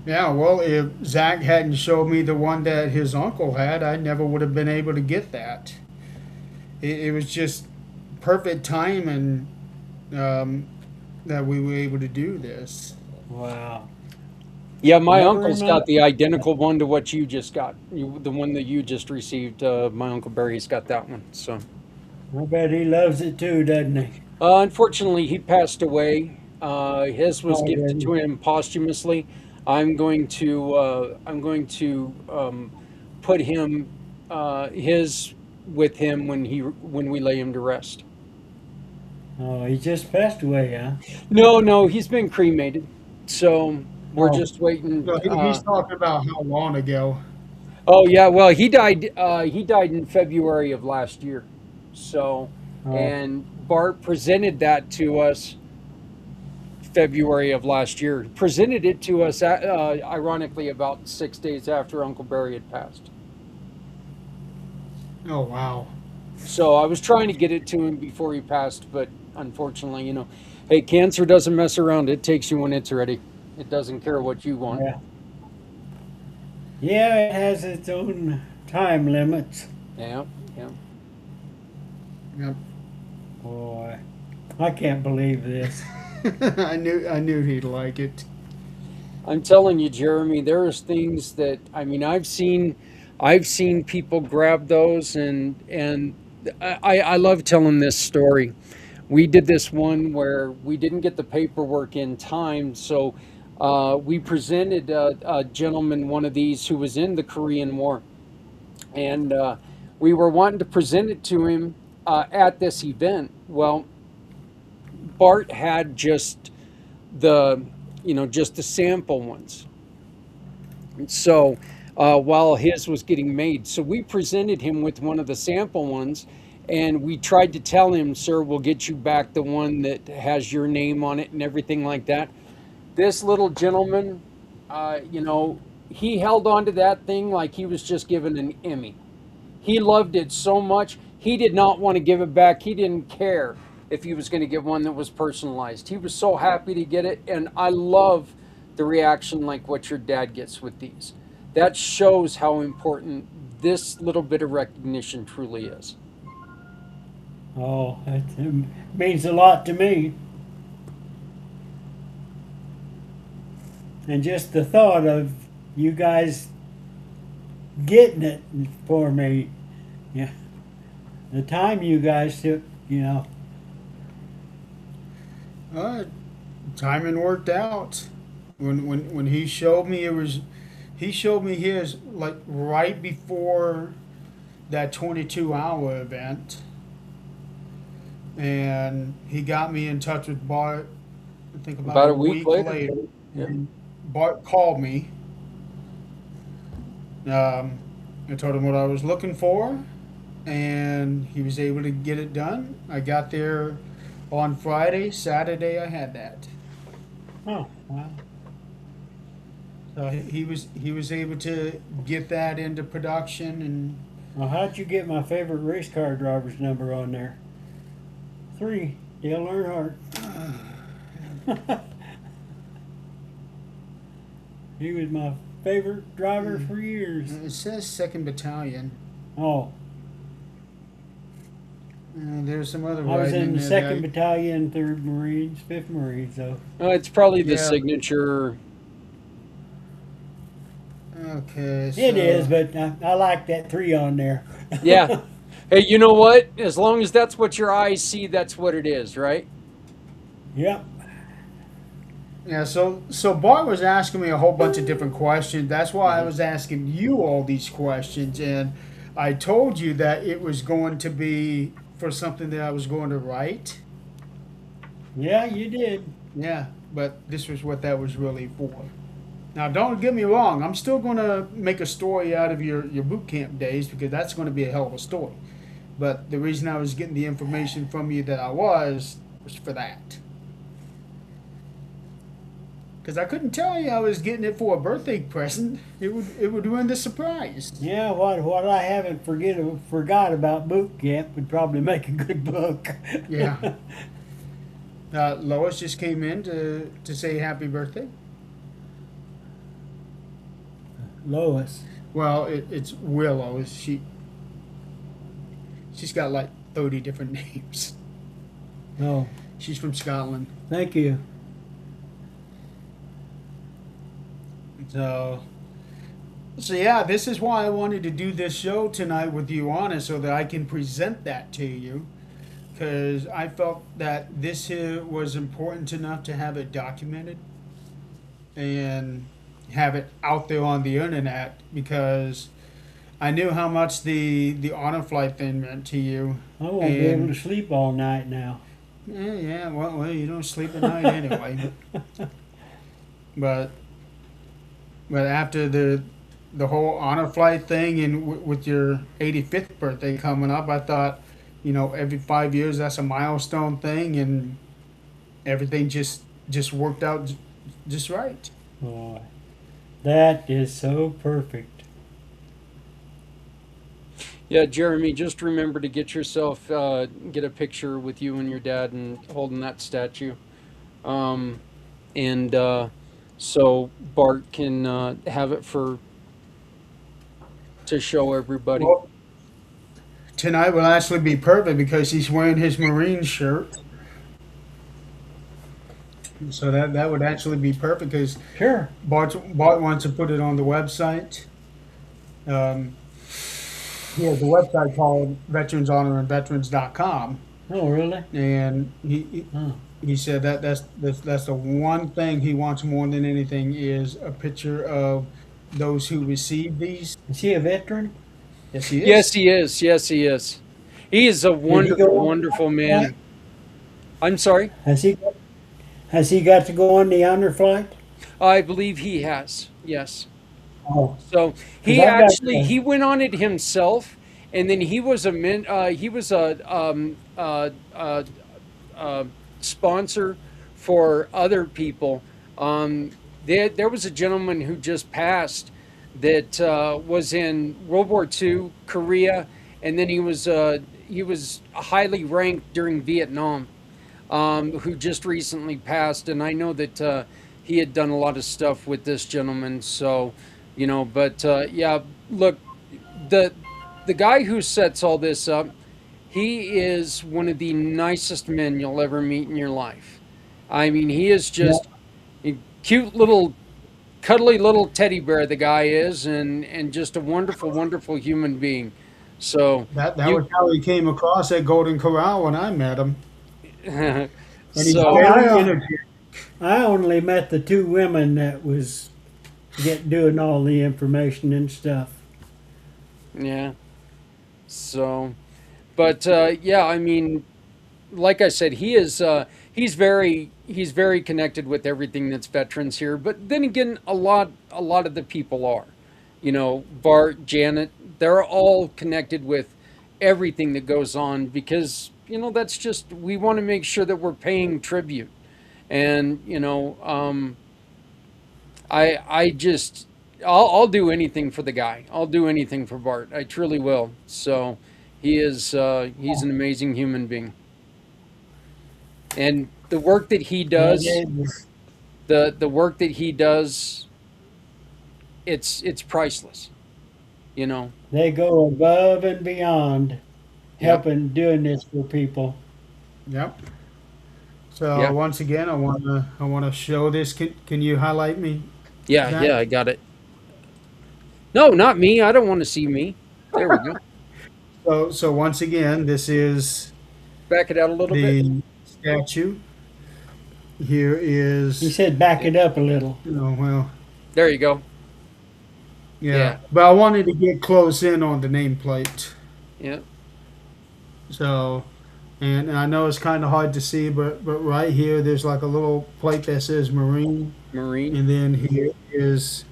Yeah, well, if Zach hadn't showed me the one that his uncle had, I never would have been able to get that. It was just perfect time and that we were able to do this. Wow. yeah, my Never in uncle's my got the identical one to what you just got. The one that you just received. My uncle Barry's got that one. So I bet he loves it too, doesn't he? unfortunately, he passed away. His was Oh, gifted did to him posthumously. I'm going to put him his with him when we lay him to rest. Oh, he just passed away, huh? No, no, he's been cremated. So we're Oh, just waiting. No, he's talking about how long ago. Oh yeah, well he died. He died in February of last year. So, oh, and Bart presented that to us February of last year. Presented it to us, ironically, about 6 days after Uncle Barry had passed. Oh, wow. So I was trying to get it to him before he passed, but unfortunately, hey, cancer doesn't mess around. It takes you when it's ready. It doesn't care what you want. yeah. Yeah, it has its own time limits. Yeah, yeah. Yep. Boy, I can't believe this. I knew he'd like it. I'm telling you, Jeremy, there's things that I've seen people grab those, and I love telling this story. We did this one where we didn't get the paperwork in time, so we presented a gentleman one of these who was in the Korean War, and we were wanting to present it to him at this event. Well, Bart had the just the sample ones. So while his was getting made, so we presented him with one of the sample ones, and we tried to tell him, "Sir, we'll get you back the one that has your name on it and everything like that." This little gentleman, he held on to that thing like he was just given an Emmy. He loved it so much, he did not want to give it back. He didn't care if he was going to get one that was personalized. He was so happy to get it, and I love the reaction like what your dad gets with these. That shows how important this little bit of recognition truly is. Oh, it means a lot to me. And just the thought of you guys getting it for me, yeah, the time you guys took, Uh, Timing worked out. When he showed me he showed me his like right before that 22-hour event, and he got me in touch with Bart. I think about About a a week week later. later, Yeah. and Bart called me. I told him what I was looking for, and he was able to get it done. I got there on Friday. Saturday, I had that. oh, wow. So he was able to get that into production, and Well, how'd you get my favorite race car driver's number on there? 3, Dale Earnhardt. He was my favorite driver for years. it says Second Battalion. Oh, There's some other I was writing in the there Second that- Battalion, 3rd Marines, 5th Marines, though. It's probably the Yeah. signature. Okay, so It is, but I like that 3 on there. Yeah. Hey, you know what? As long as that's what your eyes see, that's what it is, right? Yep. yeah, so Bart was asking me a whole bunch of different questions. That's why I was asking you all these questions, and I told you that it was going to be for something that I was going to write. Yeah, you did. Yeah, but this was what that was really for. Now, don't get me wrong. I'm still going to make a story out of your boot camp days because that's going to be a hell of a story. But the reason I was getting the information from you that I was for that. Because I couldn't tell you I was getting it for a birthday present. It would ruin the surprise. Yeah, what I haven't forgot about boot camp would probably make a good book. Yeah. Lois just came in to say happy birthday. Lois. Well, it's Willow. She's got like 30 different names. Oh, She's from Scotland. thank you. So yeah, this is why I wanted to do this show tonight with you on it, so that I can present that to you. Because I felt that this here was important enough to have it documented and have it out there on the internet, because I knew how much the honor flight thing meant to you. I won't be able And to sleep all night now. yeah, well, you don't sleep at night anyway. But after the whole honor flight thing, and with your 85th birthday coming up, I thought, every 5 years that's a milestone thing, and everything just worked out just right. Boy, that is so perfect. Yeah, Jeremy, just remember to get yourself get a picture with you and your dad and holding that statue, um, and so Bart can have it for to show everybody. Well, tonight will actually be perfect because he's wearing his Marine shirt. So that would actually be perfect, because Sure. Bart wants to put it on the website. Um, he has a website called veteranshonorandveterans.com, Oh, really? and he Oh. he said that's the one thing he wants more than anything, is a picture of those who received these. Is he a veteran? Yes, he is. Yes, he is. Yes, he is. He is a Did he wonderful, go on wonderful the honor man. I'm sorry. flight? Has he got to go on the honor flight? I believe he has. Yes. Oh, So because he I've got actually he went on it himself, and then he was a sponsor for other people. There was a gentleman who just passed that was in World War II, Korea, and then he was highly ranked during Vietnam, who just recently passed. And I know that he had done a lot of stuff with this gentleman. So, but yeah, look, the the guy who sets all this up, he is one of the nicest men you'll ever meet in your life. I mean, he is yeah, just a cute little, cuddly little teddy bear. The guy is, and just a wonderful, wonderful human being. So That you, was how he came across at Golden Corral when I met him, and he's so I, very uh, energetic. I only met the two women that was doing all the information and stuff. yeah. So, but yeah, I mean, like I said, he's very connected with everything that's veterans here. But then again, a lot of the people are, Bart, Janet, they're all connected with everything that goes on, because that's just, we want to make sure that we're paying tribute. And I just, I'll do anything for the guy. I'll do anything for Bart. I truly will. So he's an amazing human being, and the work that he Yeah, does, the work that he does, it's priceless. You know. they go above and beyond Yep. helping doing this for people. Yep. So Yeah. once again, I wanna show this. Can you highlight me, Yeah. Zach? Yeah. I got it. No, not me. I don't want to see me. There we go. So once again, this is Back it out a little bit. the statue. Here He is, said, back it up a little. well, There you go. yeah. Yeah. But I wanted to get close in on the nameplate. Yeah. So, and I know it's kind of hard to see, but right here, there's like a little plate that says Marine, Marine. and then here is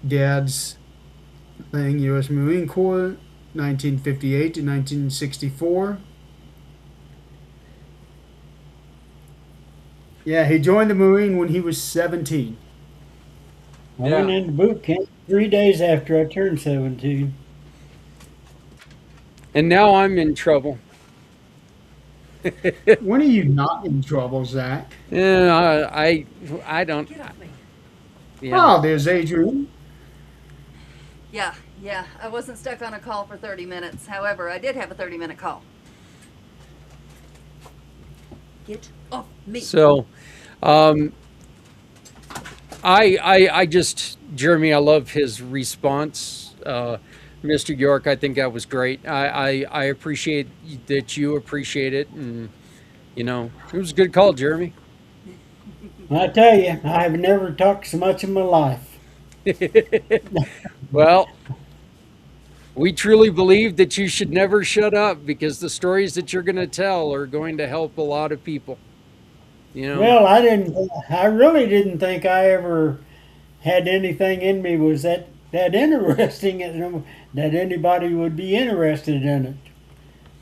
Dad's thing, U.S. Marine Corps, 1958 to 1964. Yeah, he joined the Marine when he was 17. I went Yeah. into boot camp 3 days after I turned 17. And now I'm in trouble. When are you not in trouble, Zach? Yeah, I don't. Get off me. Yeah. Oh, there's Adrian. Yeah, yeah. I wasn't stuck on a call for 30 minutes. However, I did have a 30-minute call. Get off me. So, um, I just Jeremy, I love his response. Mr. York, I think that was great. I appreciate that you appreciate it, and it was a good call, Jeremy. I tell you, I have never talked so much in my life. Well, we truly believe that you should never shut up because the stories that you're going to tell are going to help a lot of people. You know. Well, I really didn't think I ever had anything in me was that interesting that anybody would be interested in it.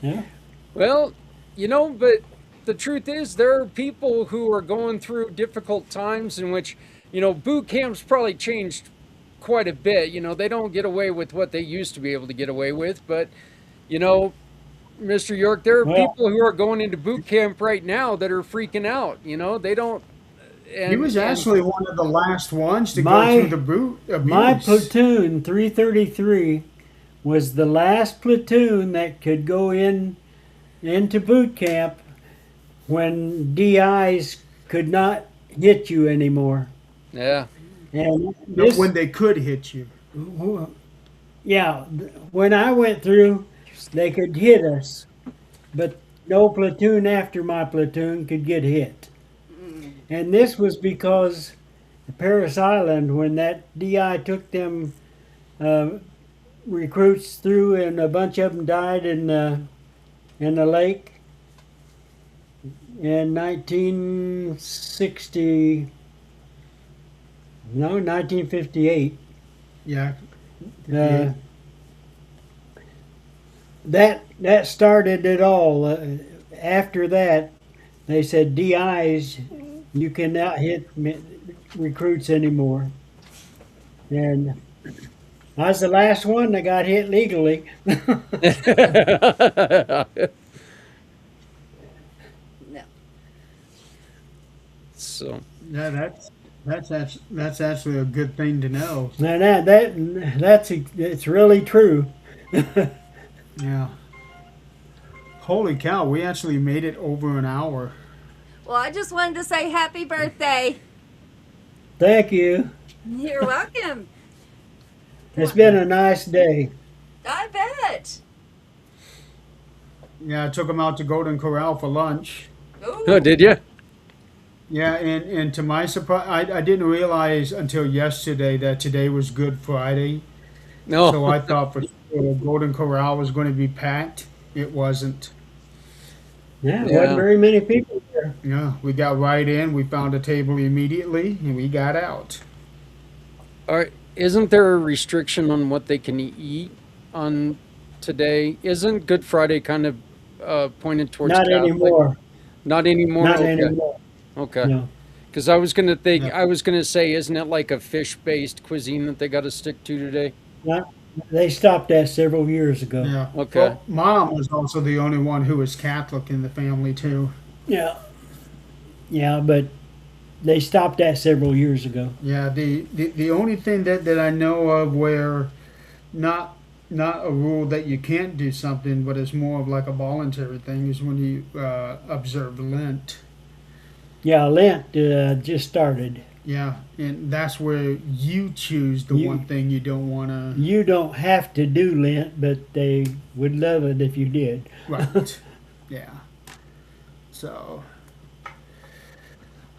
Yeah. Well, but the truth is, there are people who are going through difficult times in which, boot camps probably changed quite a bit. They don't get away with what they used to be able to get away with. But, you know, Mr. York, there are Well, people who are going into boot camp right now that are freaking out. They don't, He was and actually one of the last ones to go through my the boot my abuse. platoon 333 was the last platoon that could go into boot camp when DIs could not hit you anymore. yeah, And No, this, when they could hit you. yeah, when I went through, they could hit us, but no platoon after my platoon could get hit. And this was because Paris Island, when that DI took them uh, recruits through, and a bunch of them died in the lake in 1960. No, 1958. Yeah. Uh, that started it all. After that, they said DIs, you cannot hit recruits anymore. And I was the last one that got hit legally. No. so Yeah, that's actually a good thing to know. Now that's it's really true. Yeah. Holy cow, we actually made it over an hour. Well, I just wanted to say happy birthday. Thank you. You're welcome. It's been a nice day. I bet. Yeah, I took him out to Golden Corral for lunch. oh, Ooh. did you? Yeah, and to my surprise, I didn't realize until yesterday that today was Good Friday. So No. I thought for sure Golden Corral was going to be packed. It wasn't. Yeah, there wasn't Yeah. very many people there. Yeah, we got right in, we found a table immediately, and we got out. Isn't there a restriction on what they can eat on today? Isn't Good Friday kind of pointed towards Not Catholic? anymore. Not anymore. Not Okay. anymore. Okay. No. Because I was gonna think, Yeah. I was gonna say, isn't it like a fish-based cuisine that they got to stick to today? Not, they stopped that several years ago. Yeah. Okay. Well, Mom was also the only one who was Catholic in the family too. Yeah. Yeah, but they stopped that several years ago. Yeah. The only thing that I know of where not not a rule that you can't do something, but it's more of like a voluntary thing is when you observe Lent. Yeah, Lent just started. Yeah, and that's where you choose the You one thing you don't want to. you don't have to do Lent, but they would love it if you did. Right. Yeah. So.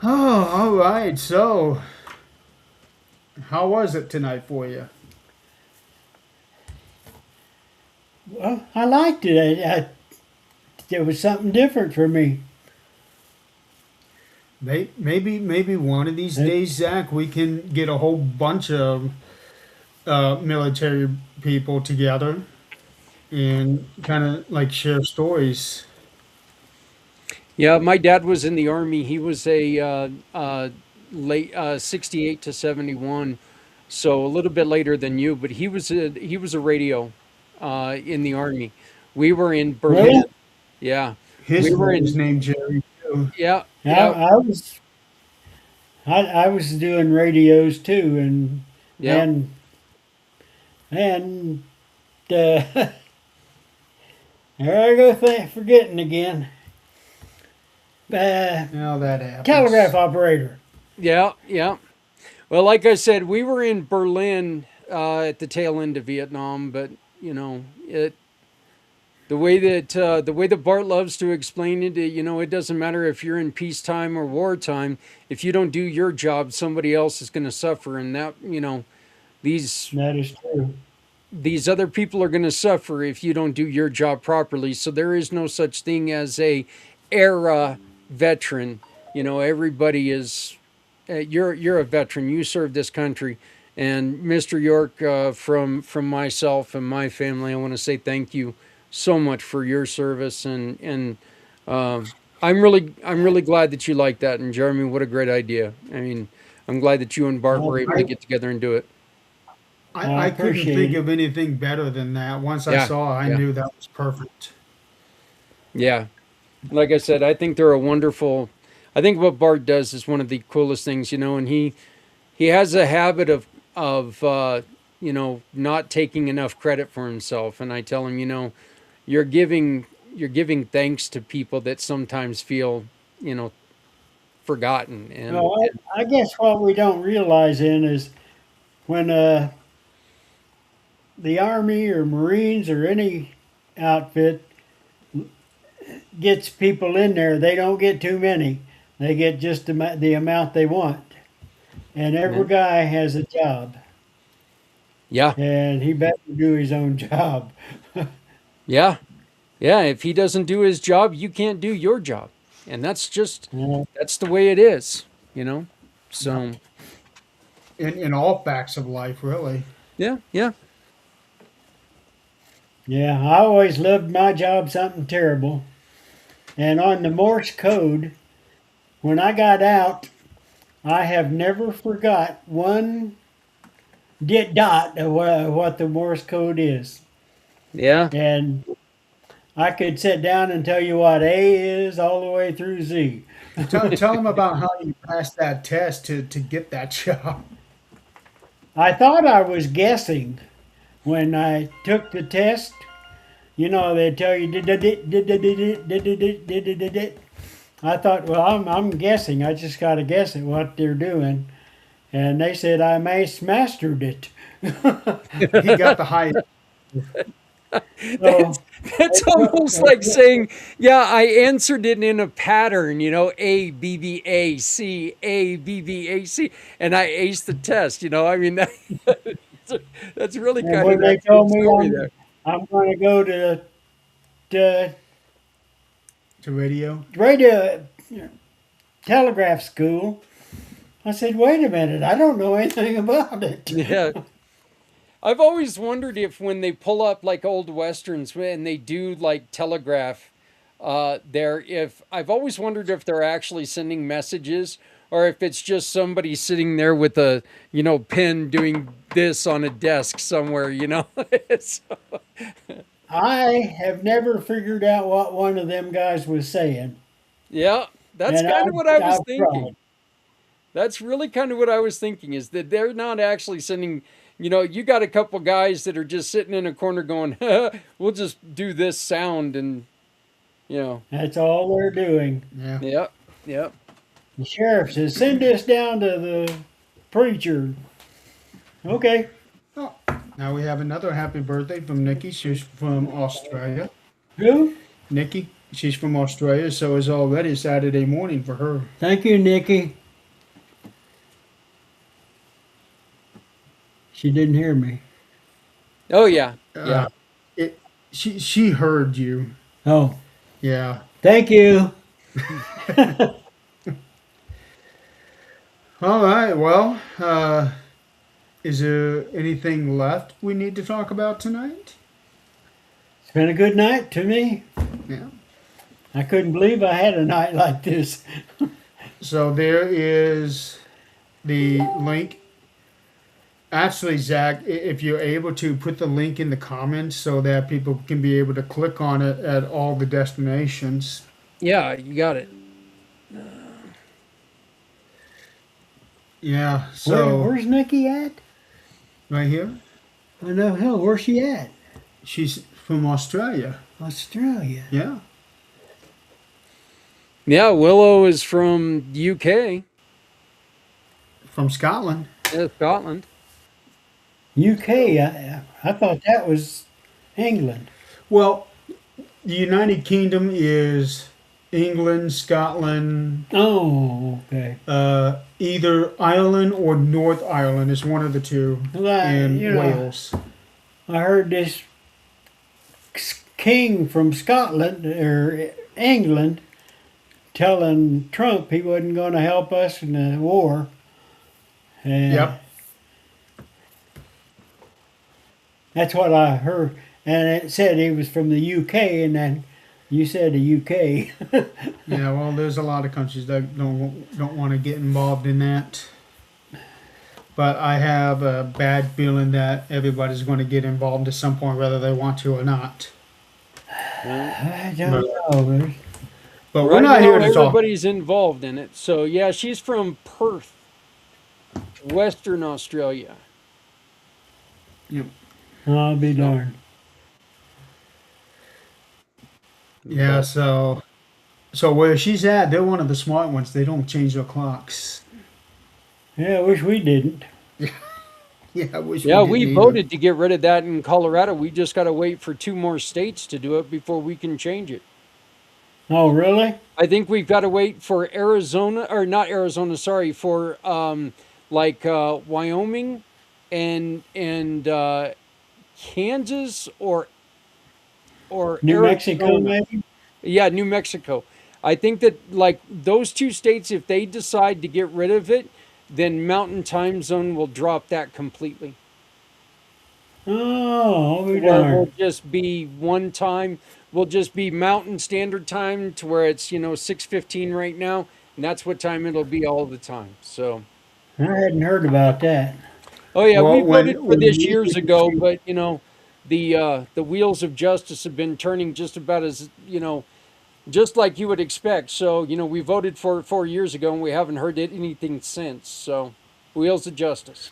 Oh, all right. So, how was it tonight for you? Well, I liked it. There was something different for me. Maybe one of these It, days, Zach, we can get a whole bunch of military people together and kind of like share stories. Yeah, my dad was in the army. He was a late 68 to 71, so a little bit later than you. But he was a radio in the army. We were in Berlin. Well, Yeah, we His were name is in. named Jerry too. Yeah, I, yeah, I was I was doing radios too, yeah. and and uh, there I go forgetting again. Now that happens. Telegraph operator. Yeah, yeah. Well, like I said, we were in Berlin at the tail end of Vietnam, but it the way that Bart loves to explain it, it doesn't matter if you're in peacetime or wartime. If you don't do your job, somebody else is going to suffer, and these That is true. these other people are going to suffer if you don't do your job properly. So there is no such thing as a era veteran. Everybody is. You're a veteran. You served this country, and Mr. York, from myself and my family, I want to say thank you so much for your service, and uh, I'm really glad that you like that. And Jeremy, what a great idea. I mean, I'm glad that you and Bart I, were able to I, get together and do it. I I couldn't appreciate think it. of anything better than that. Once I Yeah, saw it, I yeah, knew that was perfect. yeah. Like I said, I think they're a wonderful. I think what Bart does is one of the coolest things, and he has a habit of not taking enough credit for himself. And I tell him, you're giving you're giving thanks to people that sometimes feel, you know, forgotten. And, Well, I guess what we don't realize in is when the Army or Marines or any outfit gets people in there, they don't get too many. They get just the amount they want. And every and guy has a job, yeah, and he better do his own job. yeah, yeah. If he doesn't do his job, you can't do your job, and Yeah, that's the way it is, you know. Yeah. So In all facts of life, really. yeah, yeah, yeah, I always loved my job something terrible. And on the Morse code, when I got out, I have never forgot one dot of what the Morse code is. yeah. And I could sit down and tell you what A is all the way through Z. Tell them about how you passed that test to get that job. I thought I was guessing when I took the test. You know, they tell you I thought, well, I'm guessing. I just got to guess at what they're doing. And they said I mastered it. He got the highest. That's So that's almost like saying, yeah, I answered it in a pattern, A B B A C A B B A C, and I aced the test. I mean, that's really and kind of when that they cool told me story there. I'm going to go to To radio. radio telegraph school, I said, wait a minute, I don't know anything about it. Yeah, I've always wondered if when they pull up like old westerns and they do like telegraph, if I've always wondered if they're actually sending messages or if it's just somebody sitting there with a pen doing this on a desk somewhere. So, I have never figured out what one of them guys was saying, yeah, that's and kind of what I was I've thinking. tried. That's really kind of what I was thinking is that they're not actually sending. You got a couple guys that are just sitting in a corner going, "We'll just do this sound," and you know, That's all they're doing. Yeah. yep, yep. The sheriff says, send this down to the preacher. Okay. Oh, now we have another happy birthday from Nikki. She's from Australia. Who? Nikki, she's from Australia, so it's already Saturday morning for her. Thank you, Nikki. She didn't hear me. Oh yeah, yeah. Uh, she heard you. Oh, Yeah. thank you. All right. Well, is there anything left we need to talk about tonight? It's been a good night to me. Yeah. I couldn't believe I had a night like this. So there is the link. Actually, Zach, if you're able to put the link in the comments so that people can be able to click on it at all the destinations. Yeah, you got it. Yeah, so Where's Nikki at? right here, I know, hell, where's she at? she's from Australia. Australia. Yeah. Yeah, Willow is from UK, From Scotland. Scotland. UK. I thought that was England. Well, the United Kingdom is England, Scotland, Oh, okay. either Ireland or North Ireland is one of the two, Well, and you know, Wales. I heard this king from Scotland or England telling Trump he wasn't going to help us in the war. And Yep. that's what I heard. And it said he was from the UK, and then you said the UK. Yeah, well, there's a lot of countries that don't want to get involved in that. But I have a bad feeling that everybody's going to get involved at some point, whether they want to or not. I don't know. But we're Right not now, here to talk. everybody's involved in it. So yeah, she's from Perth, Western Australia. I'll be darned. Yeah, so where she's at, they're one of the smart ones. They don't change their clocks. Yeah, I wish we didn't. Yeah, I wish Yeah, we we didn't voted to get rid of that in Colorado. We just got to wait for 2 more states to do it before we can change it. Oh, really? I think we've got to wait for Arizona, or not Arizona, sorry, for Wyoming and Kansas or New Arizona. Mexico, maybe? Yeah, New Mexico. I think that like those 2 states, if they decide to get rid of it, then Mountain Time Zone will drop that completely. Oh, I'll be Where it will darned. just be one time, will just be Mountain Standard Time to where it's 6:15 right now, and that's what time it'll be all the time. So, I hadn't heard about that. oh yeah, we Well, voted for when this the years ago, but the wheels of justice have been turning just about as just like you would expect. So, we voted for it 4 years ago and we haven't heard anything since. So, wheels of justice.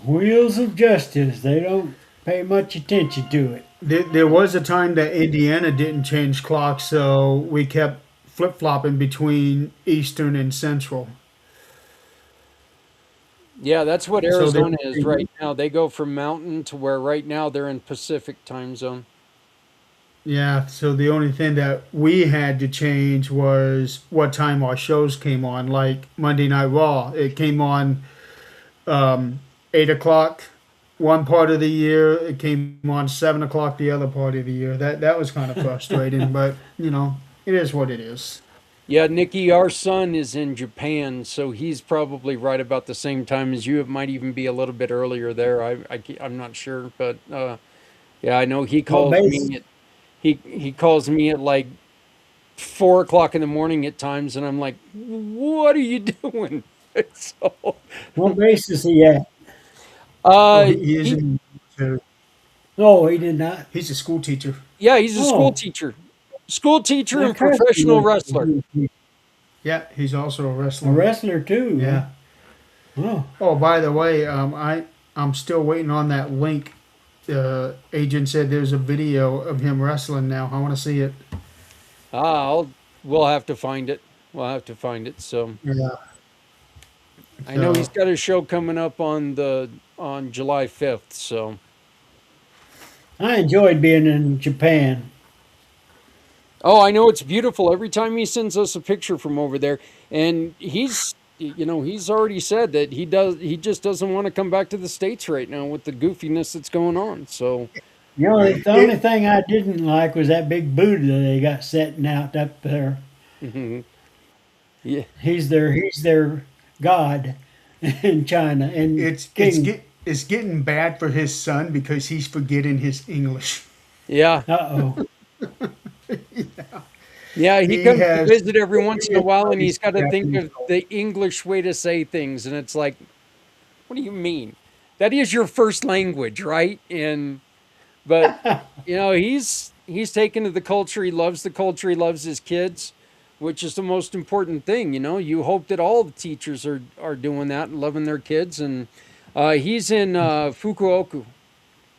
Wheels of Justice. They don't pay much attention to it. there was a time that Indiana didn't change clocks, so we kept flip flopping between Eastern and Central. Yeah, that's what So they, Arizona is right now. They go from mountain to where right now they're in Pacific time zone. yeah. So the only thing that we had to change was what time our shows came on. Like Monday Night Raw, it came on 8 o'clock one part of the year. It came on 7 o'clock the other part of the year. That was kind of frustrating, but it is what it is. Yeah, Nikki, our son is in Japan, so he's probably right about the same time as you. It might even be a little bit earlier there. I'm not sure, but yeah, I know he What calls base? me at he calls me at like 4 o'clock in the morning at times, and I'm like, "What are you doing?" So, What base is he at? Oh, uh, he is he in. Oh, he did not. He's a school teacher. yeah, he's a Oh, school teacher my and cousin professional wrestler. was Yeah, he's also a a wrestler. wrestler too. Huh? Yeah. Oh, Oh, by the way, I'm still waiting on that link. Agent said there's a video of him wrestling now. I want to see it. We'll have to find it. We'll have to find it. So Yeah. I know he's So got a show coming up on July 5th. So I enjoyed being in Japan. oh, I know it's beautiful. Every time he sends us a picture from over there, and he's already said that he just doesn't want to come back to the States right now with the goofiness that's going on. So The only it, thing I didn't like was that big Buddha they got setting out up there. yeah, He's their god in China and king. it's getting bad for his son because he's forgetting his English. yeah. Uh oh. Yeah, he He comes to has visit every once in a while, and he's got to think Japanese of the English way to say things, and it's like, what do you mean? That is your first language, right? And but he's taken to the culture. He loves the culture. He loves his kids, which is the most important thing. You hope that all the teachers are doing that and loving their kids. And he's in Fukuoka,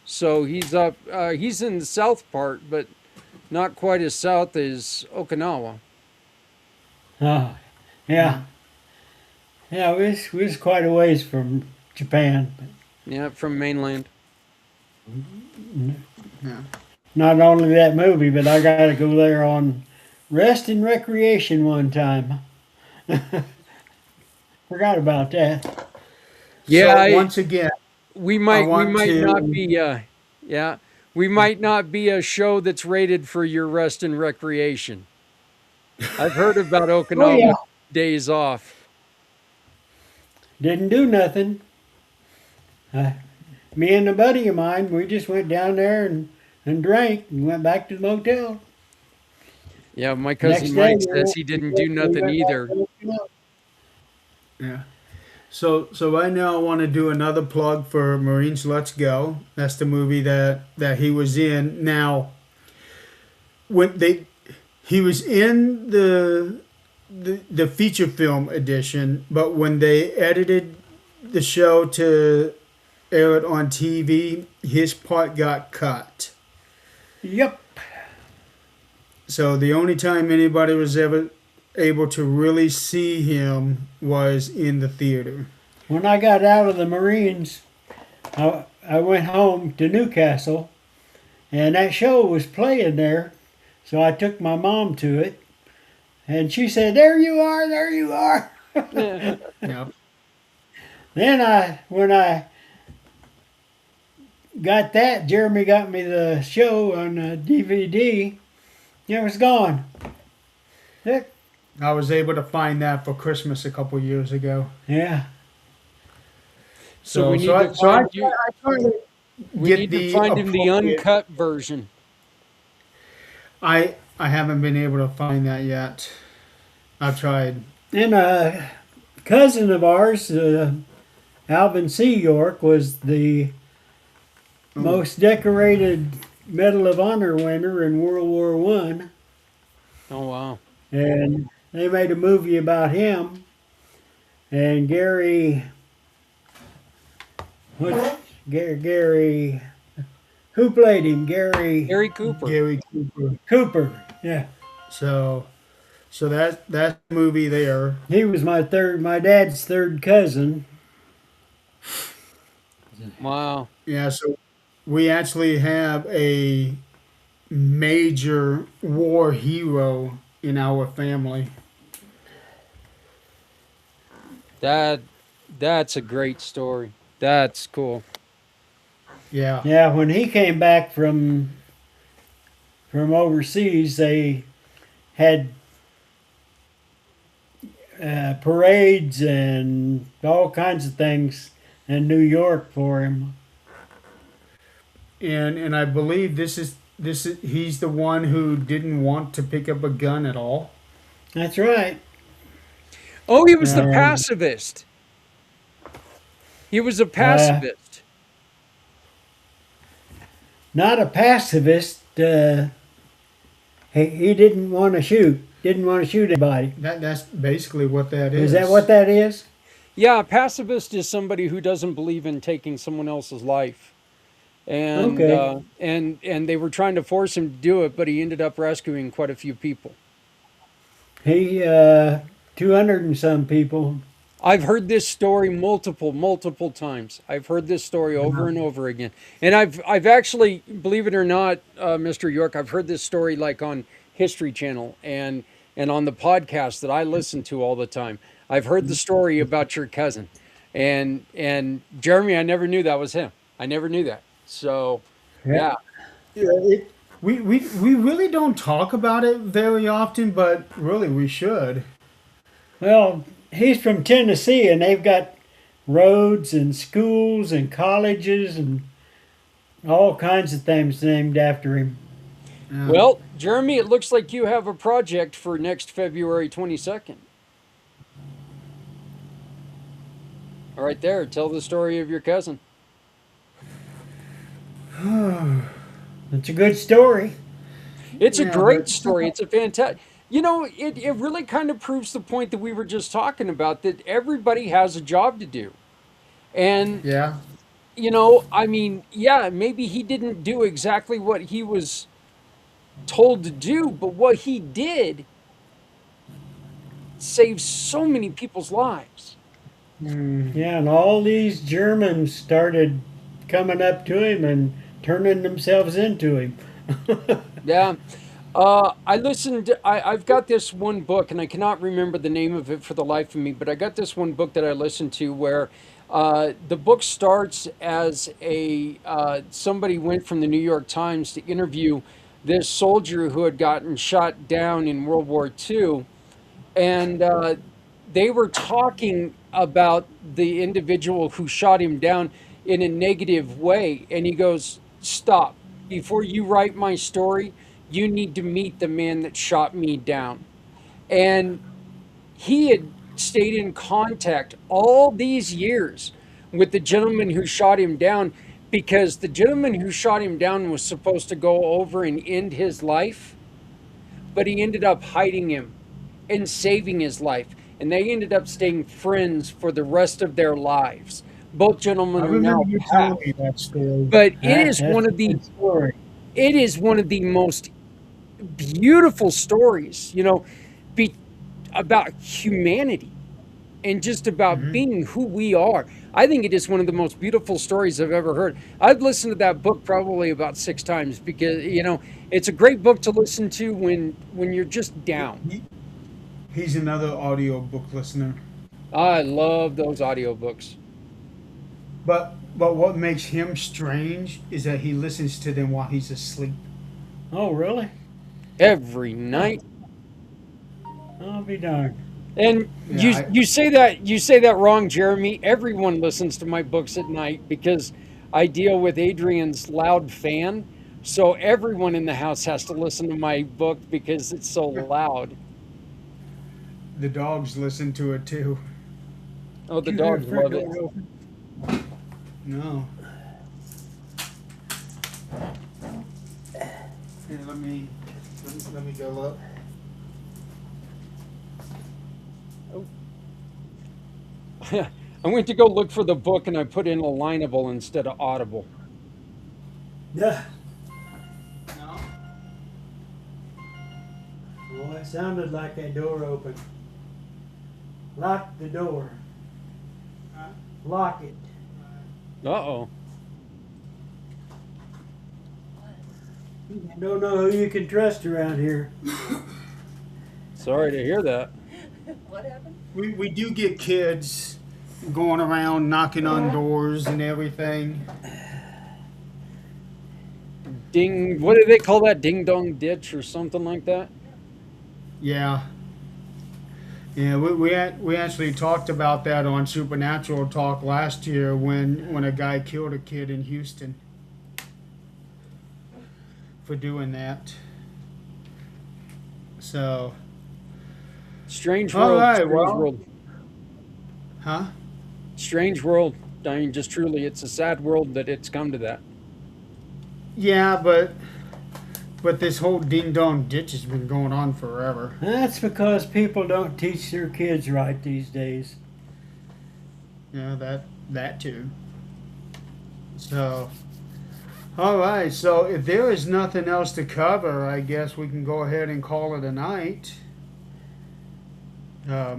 so he's up. He's in the south part, but not quite as south as Okinawa. Oh, yeah. Yeah, we was quite a ways from Japan. Yeah, from mainland. Yeah. Not only that movie, but I got to go there on Rest and Recreation one time. Forgot about that. Yeah, So once again, we I might want not to. be yeah, we might not be a show that's rated for your rest and recreation. I've heard about Oh yeah. Okinawa days off. Didn't do nothing. Uh, Me and a buddy of mine, we just went down there and drank and went back to the motel. Yeah, my Next cousin day, Mike says he didn't do we nothing went back either. to Okinawa. Yeah. So right now I want to do another plug for Marines Let's Go. That's the movie that he was in. Now, when he was in the feature film edition, but when they edited the show to air it on TV, his part got cut. Yep. So the only time anybody was ever able to really see him was in the theater. When I got out of the Marines, I went home to Newcastle, and that show was playing there. So I took my mom to it, and she said, "There you are, there you are." Yep. Then when I got that, Jeremy got me the show on DVD. It was gone. Heck, I was able to find that for Christmas a couple years ago. yeah. So we need so to find you. I try to We get need to the find him the appropriate- uncut version. I haven't been able to find that yet. I've tried. And a cousin of ours, Alvin C. York, was the most decorated Medal of Honor winner in World War One, Oh wow. and they made a movie about him. And Gary, who played him? Gary Cooper. Gary Cooper. Cooper. Yeah, So that movie there. he was my dad's third cousin. Wow. Yeah. So we actually have a major war hero in our family. That's a great story. That's cool. Yeah. Yeah, when he came back from overseas, they had parades and all kinds of things in New York for him. And I believe this is he's the one who didn't want to pick up a gun at all. That's right. Oh, he was the Um, pacifist. He was a pacifist. Not a pacifist. He didn't want to shoot. Didn't want to shoot anybody. That's basically what that is. Is that what that is? Yeah, a pacifist is somebody who doesn't believe in taking someone else's life. And Okay. and they were trying to force him to do it, but he ended up rescuing quite a few people. He 200 and some people. I've heard this story multiple times. I've heard this story over and over again, and I've actually, believe it or not, Mr. York, I've heard this story like on History Channel and on the podcast that I listen to all the time. I've heard the story about your cousin, and Jeremy. I never knew that was him. I never knew that. So, yeah. Yeah, we really don't talk about it very often, but really we should. Well, he's from Tennessee, and they've got roads and schools and colleges and all kinds of things named after him. Yeah. Well, Jeremy, it looks like you have a project for next February 22nd. All right, there. Tell the story of your cousin. It's a good story. It's a Yeah, great but story. It's a fantastic. It really kind of proves the point that we were just talking about, that everybody has a job to do. And, yeah. I mean, yeah, maybe he didn't do exactly what he was told to do, but what he did saved so many people's lives. Yeah, and all these Germans started coming up to him and turning themselves into him. Yeah. I've got this one book, and I cannot remember the name of it for the life of me, but I got this one book that I listened to where the book starts as somebody went from the New York Times to interview this soldier who had gotten shot down in World War II. And they were talking about the individual who shot him down in a negative way. And he goes, "Stop. Before you write my story, you need to meet the man that shot me down." And he had stayed in contact all these years with the gentleman who shot him down, because the gentleman who shot him down was supposed to go over and end his life, but he ended up hiding him and saving his life. And they ended up staying friends for the rest of their lives. Both I gentlemen are remember now you telling passed. me that story. But That's a good story. it is one of the most beautiful stories, be about humanity and just about Hmm. being who we are. I think it is one of the most beautiful stories I've ever heard. I've listened to that book probably about 6 times, because it's a great book to listen to when you're just down. He's another audio book listener. I love those audiobooks. But what makes him strange is that he listens to them while he's asleep. Oh, really? Every Huh. night. I'll be darned. And Yeah, you say that wrong, Jeremy. Everyone listens to my books at night because I deal with Adrian's loud fan. So everyone in the house has to listen to my book because it's so loud. the dogs listen to it too. Oh, the Did you hear the dogs front love it. door open? No. Here, let me go look. I went to go look for the book and I put in alignable instead of audible. Yeah. No. Well, it sounded like that door opened. Lock the door. Huh? Lock it. Uh-oh. You don't know who you can trust around here. Sorry to hear that. What happened? We do get kids going around knocking on doors and everything. Ding, what do they call that? Ding dong ditch or something like that? Yeah. Yeah, we actually talked about that on Supernatural Talk last year when a guy killed a kid in Houston for doing that. So, Strange all world, right, strange well, world. huh? Strange world. I mean, just truly, it's a sad world that it's come to that. Yeah, but this whole ding dong ditch has been going on forever. That's because people don't teach their kids right these days. Yeah, that too. So, all right. So if there is nothing else to cover, I guess we can go ahead and call it a night. Yeah.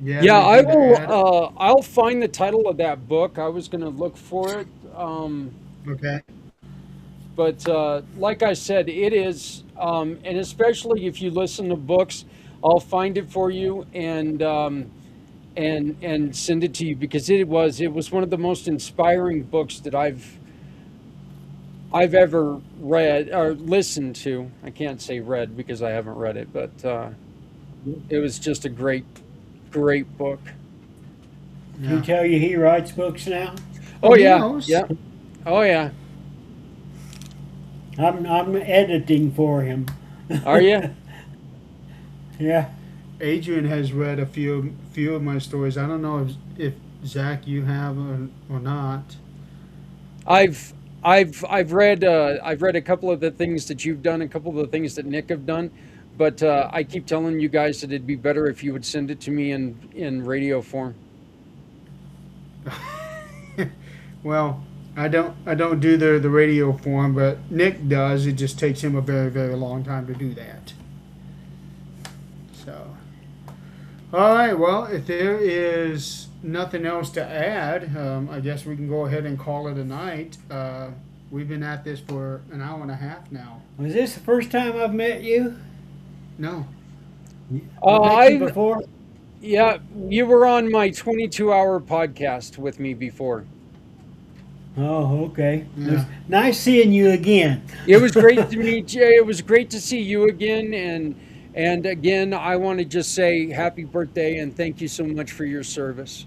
Yeah, I Anything to will. add? I'll find the title of that book. I was going to look for it, Okay. but like I said, it is, and especially if you listen to books, I'll find it for you and send it to you, because it was one of the most inspiring books that I've ever read or listened to. I can't say read because I haven't read it, but it was just a great book. Did he Yeah. tell you he writes books now? Oh He yeah, knows. yeah. Oh yeah. I'm editing for him. Are you? Yeah. Adrian has read a few of my stories. I don't know if Zach you have or not. I've I've read a couple of the things that you've done, a couple of the things that Nick have done, but I keep telling you guys that it'd be better if you would send it to me in radio form. Well, I don't do the radio form, but Nick does. It just takes him a very long time to do that. So, all right. Well, if there is nothing else to add, I guess we can go ahead and call it a night. We've been at this for an hour and a half now. Was this the first time I've met you? No. I've met you I before. Yeah, you were on my 22-hour podcast with me before. Oh, okay. It was Yeah. nice seeing you again. It was great to meet you. It was great to see you again, and again, I want to just say happy birthday and thank you so much for your service.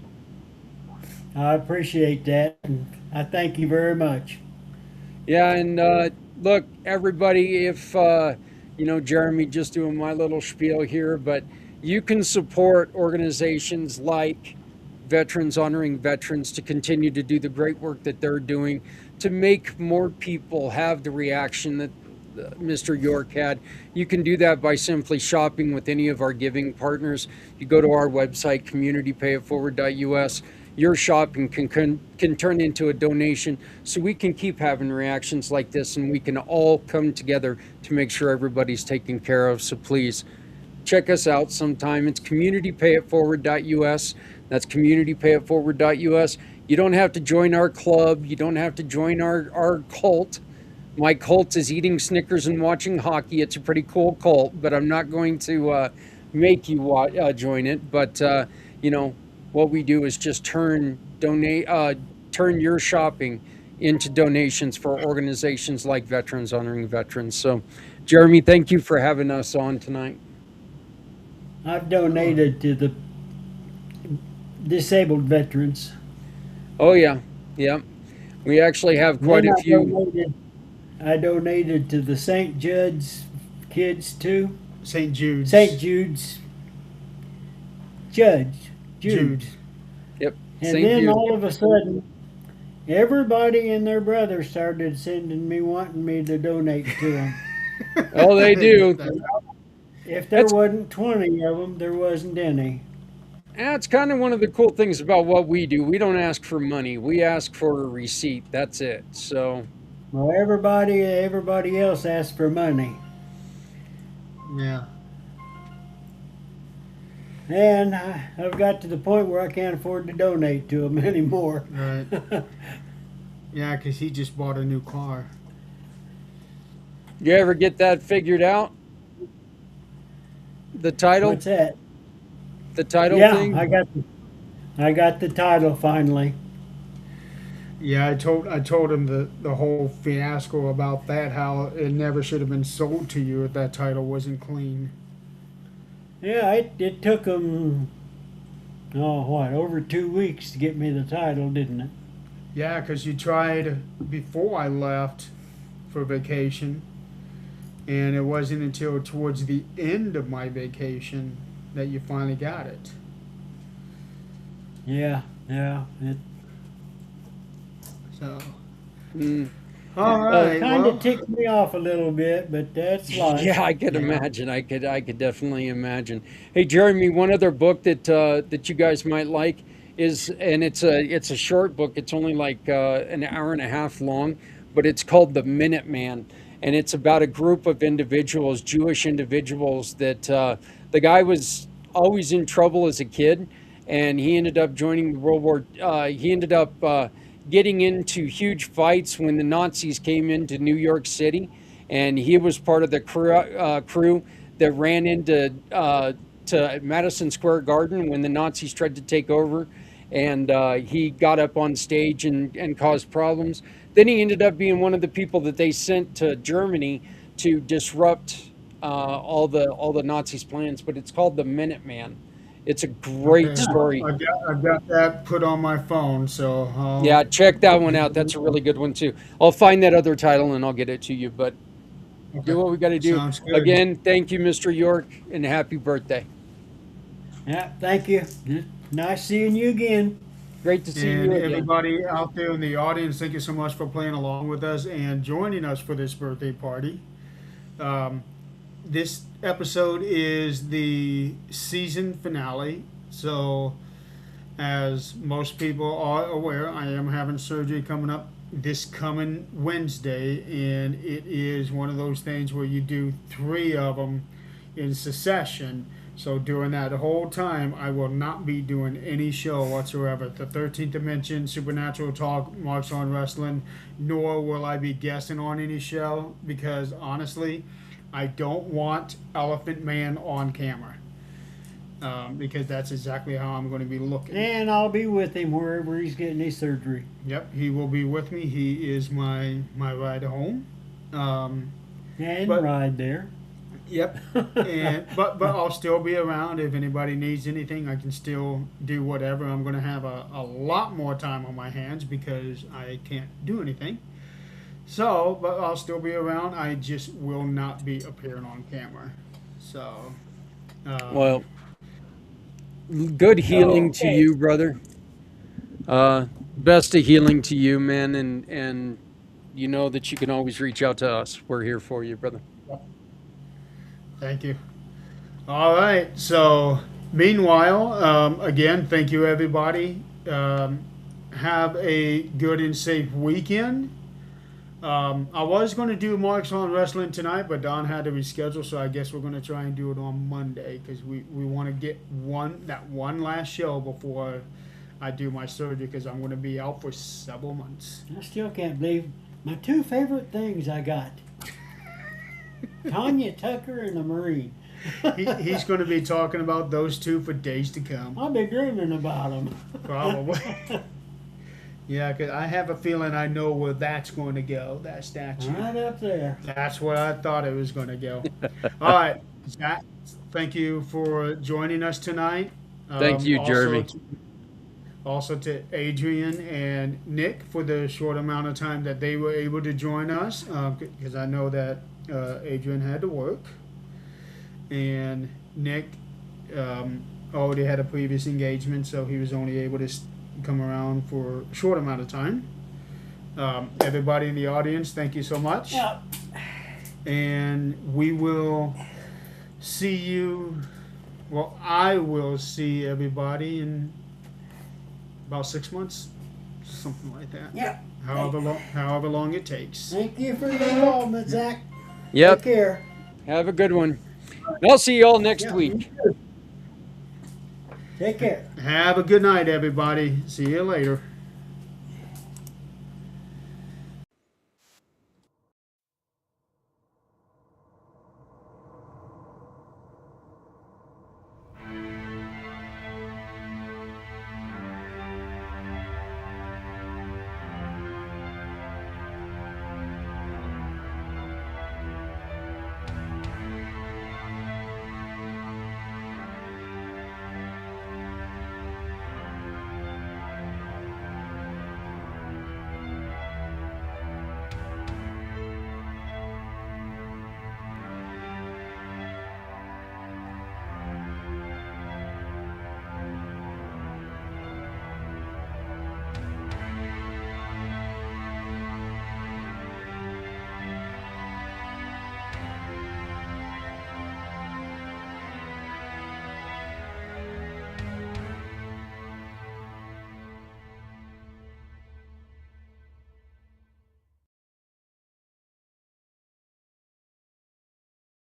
I appreciate that, and I thank you very much. Yeah, and look, everybody, if Jeremy, just doing my little spiel here, but you can support organizations like Veterans Honoring Veterans to continue to do the great work that they're doing to make more people have the reaction that Mr. York had. You can do that by simply shopping with any of our giving partners. You go to our website, communitypayitforward.us. Your shopping can turn into a donation so we can keep having reactions like this and we can all come together to make sure everybody's taken care of. So please check us out sometime. It's communitypayitforward.us. That's communitypayitforward.us. You don't have to join our club. You don't have to join our cult. My cult is eating Snickers and watching hockey. It's a pretty cool cult, but I'm not going to make you join it. But you know, what we do is just turn your shopping into donations for organizations like Veterans Honoring Veterans. So, Jeremy, thank you for having us on tonight. I've donated to the disabled veterans. Oh yeah, yeah. We actually have quite Then a few. I donated to the St. Jude's kids too. St. Jude's. St. Jude's Judge Jude. Jude's. Yep, And St. then Jude. all of a sudden, everybody and their brother started sending me, wanting me to donate to them. Oh, they do. If there That's wasn't 20 of them, there wasn't any. that's kind of one of the cool things about what we do. We don't ask for money. We ask for a receipt. That's it. So, Well, everybody else asked for money. Yeah. And I've got to the point where I can't afford to donate to them anymore. Right. Yeah, because he just bought a new car. you ever get that figured out? The title, What's that? the title Yeah, thing. I got the title finally. Yeah, I told him the whole fiasco about that, how it never should have been sold to you if that title wasn't clean. Yeah, it took them, oh, what, over 2 weeks to get me the title, didn't it? Yeah, because you tried before I left for vacation, and it wasn't until towards the end of my vacation that you finally got it. Yeah, yeah. So, Mm. all right. Kind Well, of ticked me off a little bit, but that's life. Yeah, I could imagine. I could definitely imagine. Hey, Jeremy, one other book that you guys might like is, and it's a short book. It's only like an hour and a half long, but it's called The Minuteman, and it's about a group of individuals, Jewish individuals, that the guy was always in trouble as a kid, and he ended up joining the World War. He ended up getting into huge fights when the Nazis came into New York City, and he was part of the crew that ran into to Madison Square Garden when the Nazis tried to take over, and he got up on stage and caused problems. Then he ended up being one of the people that they sent to Germany to disrupt all the Nazis' plans. But it's called the Minuteman, It's a great Okay. story. I've got that put on my phone, so Yeah, check that one out. That's a really good one too. I'll find that other title and I'll get it to you. But okay. do what we got to do. Sounds good. Again, thank you, Mr. York, and happy birthday. Yeah, thank you. Nice seeing you again. Great to see And you again. everybody out there in the audience, thank you so much for playing along with us and joining us for this birthday party. Um, this episode is the season finale. So, as most people are aware, I am having surgery coming up this coming Wednesday, and it is one of those things where you do 3 of them in succession. So during that whole time, I will not be doing any show whatsoever. The 13th Dimension, Supernatural Talk, Marks on Wrestling, nor will I be guessing on any show because honestly, I don't want Elephant Man on camera. Because that's exactly how I'm going to be looking. And I'll be with him wherever he's getting his surgery. Yep, he will be with me. He is my ride home. And But- ride there. Yep, and but I'll still be around if anybody needs anything. I can still do whatever. I'm going to have a lot more time on my hands because I can't do anything. So, but I'll still be around. I just will not be appearing on camera. So, Well, good healing to you, brother. Best of healing to you, man, and you know that you can always reach out to us. We're here for you, brother. thank you. All right. So, meanwhile, again, thank you, everybody. Have a good and safe weekend. I was going to do Marks on Wrestling tonight, but Don had to reschedule, so I guess we're going to try and do it on Monday because we want to get one last show before I do my surgery because I'm going to be out for several months. I still can't believe my 2 favorite things I got. Tanya Tucker and the Marine. He's going to be talking about those 2 for days to come, I'll be dreaming about them. probably. Yeah, because I have a feeling I know where that's going to go, that statue. Right up there. That's where I thought it was going to go. All right, Zach, thank you for joining us tonight. Thank you, Jeremy. Also to Adrian and Nick for the short amount of time that they were able to join us, because I know that Adrian had to work. And Nick already had a previous engagement, so he was only able to come around for a short amount of time. Everybody in the audience, thank you so much. Yeah. And we will see you. Well, I will see everybody in about 6 months, something like that. Yeah. However long it takes. Thank you for your involvement, Zach. Yep. Take care. Have a good one. And I'll see you all next Yeah. week. Take care. Have a good night, everybody. See you later.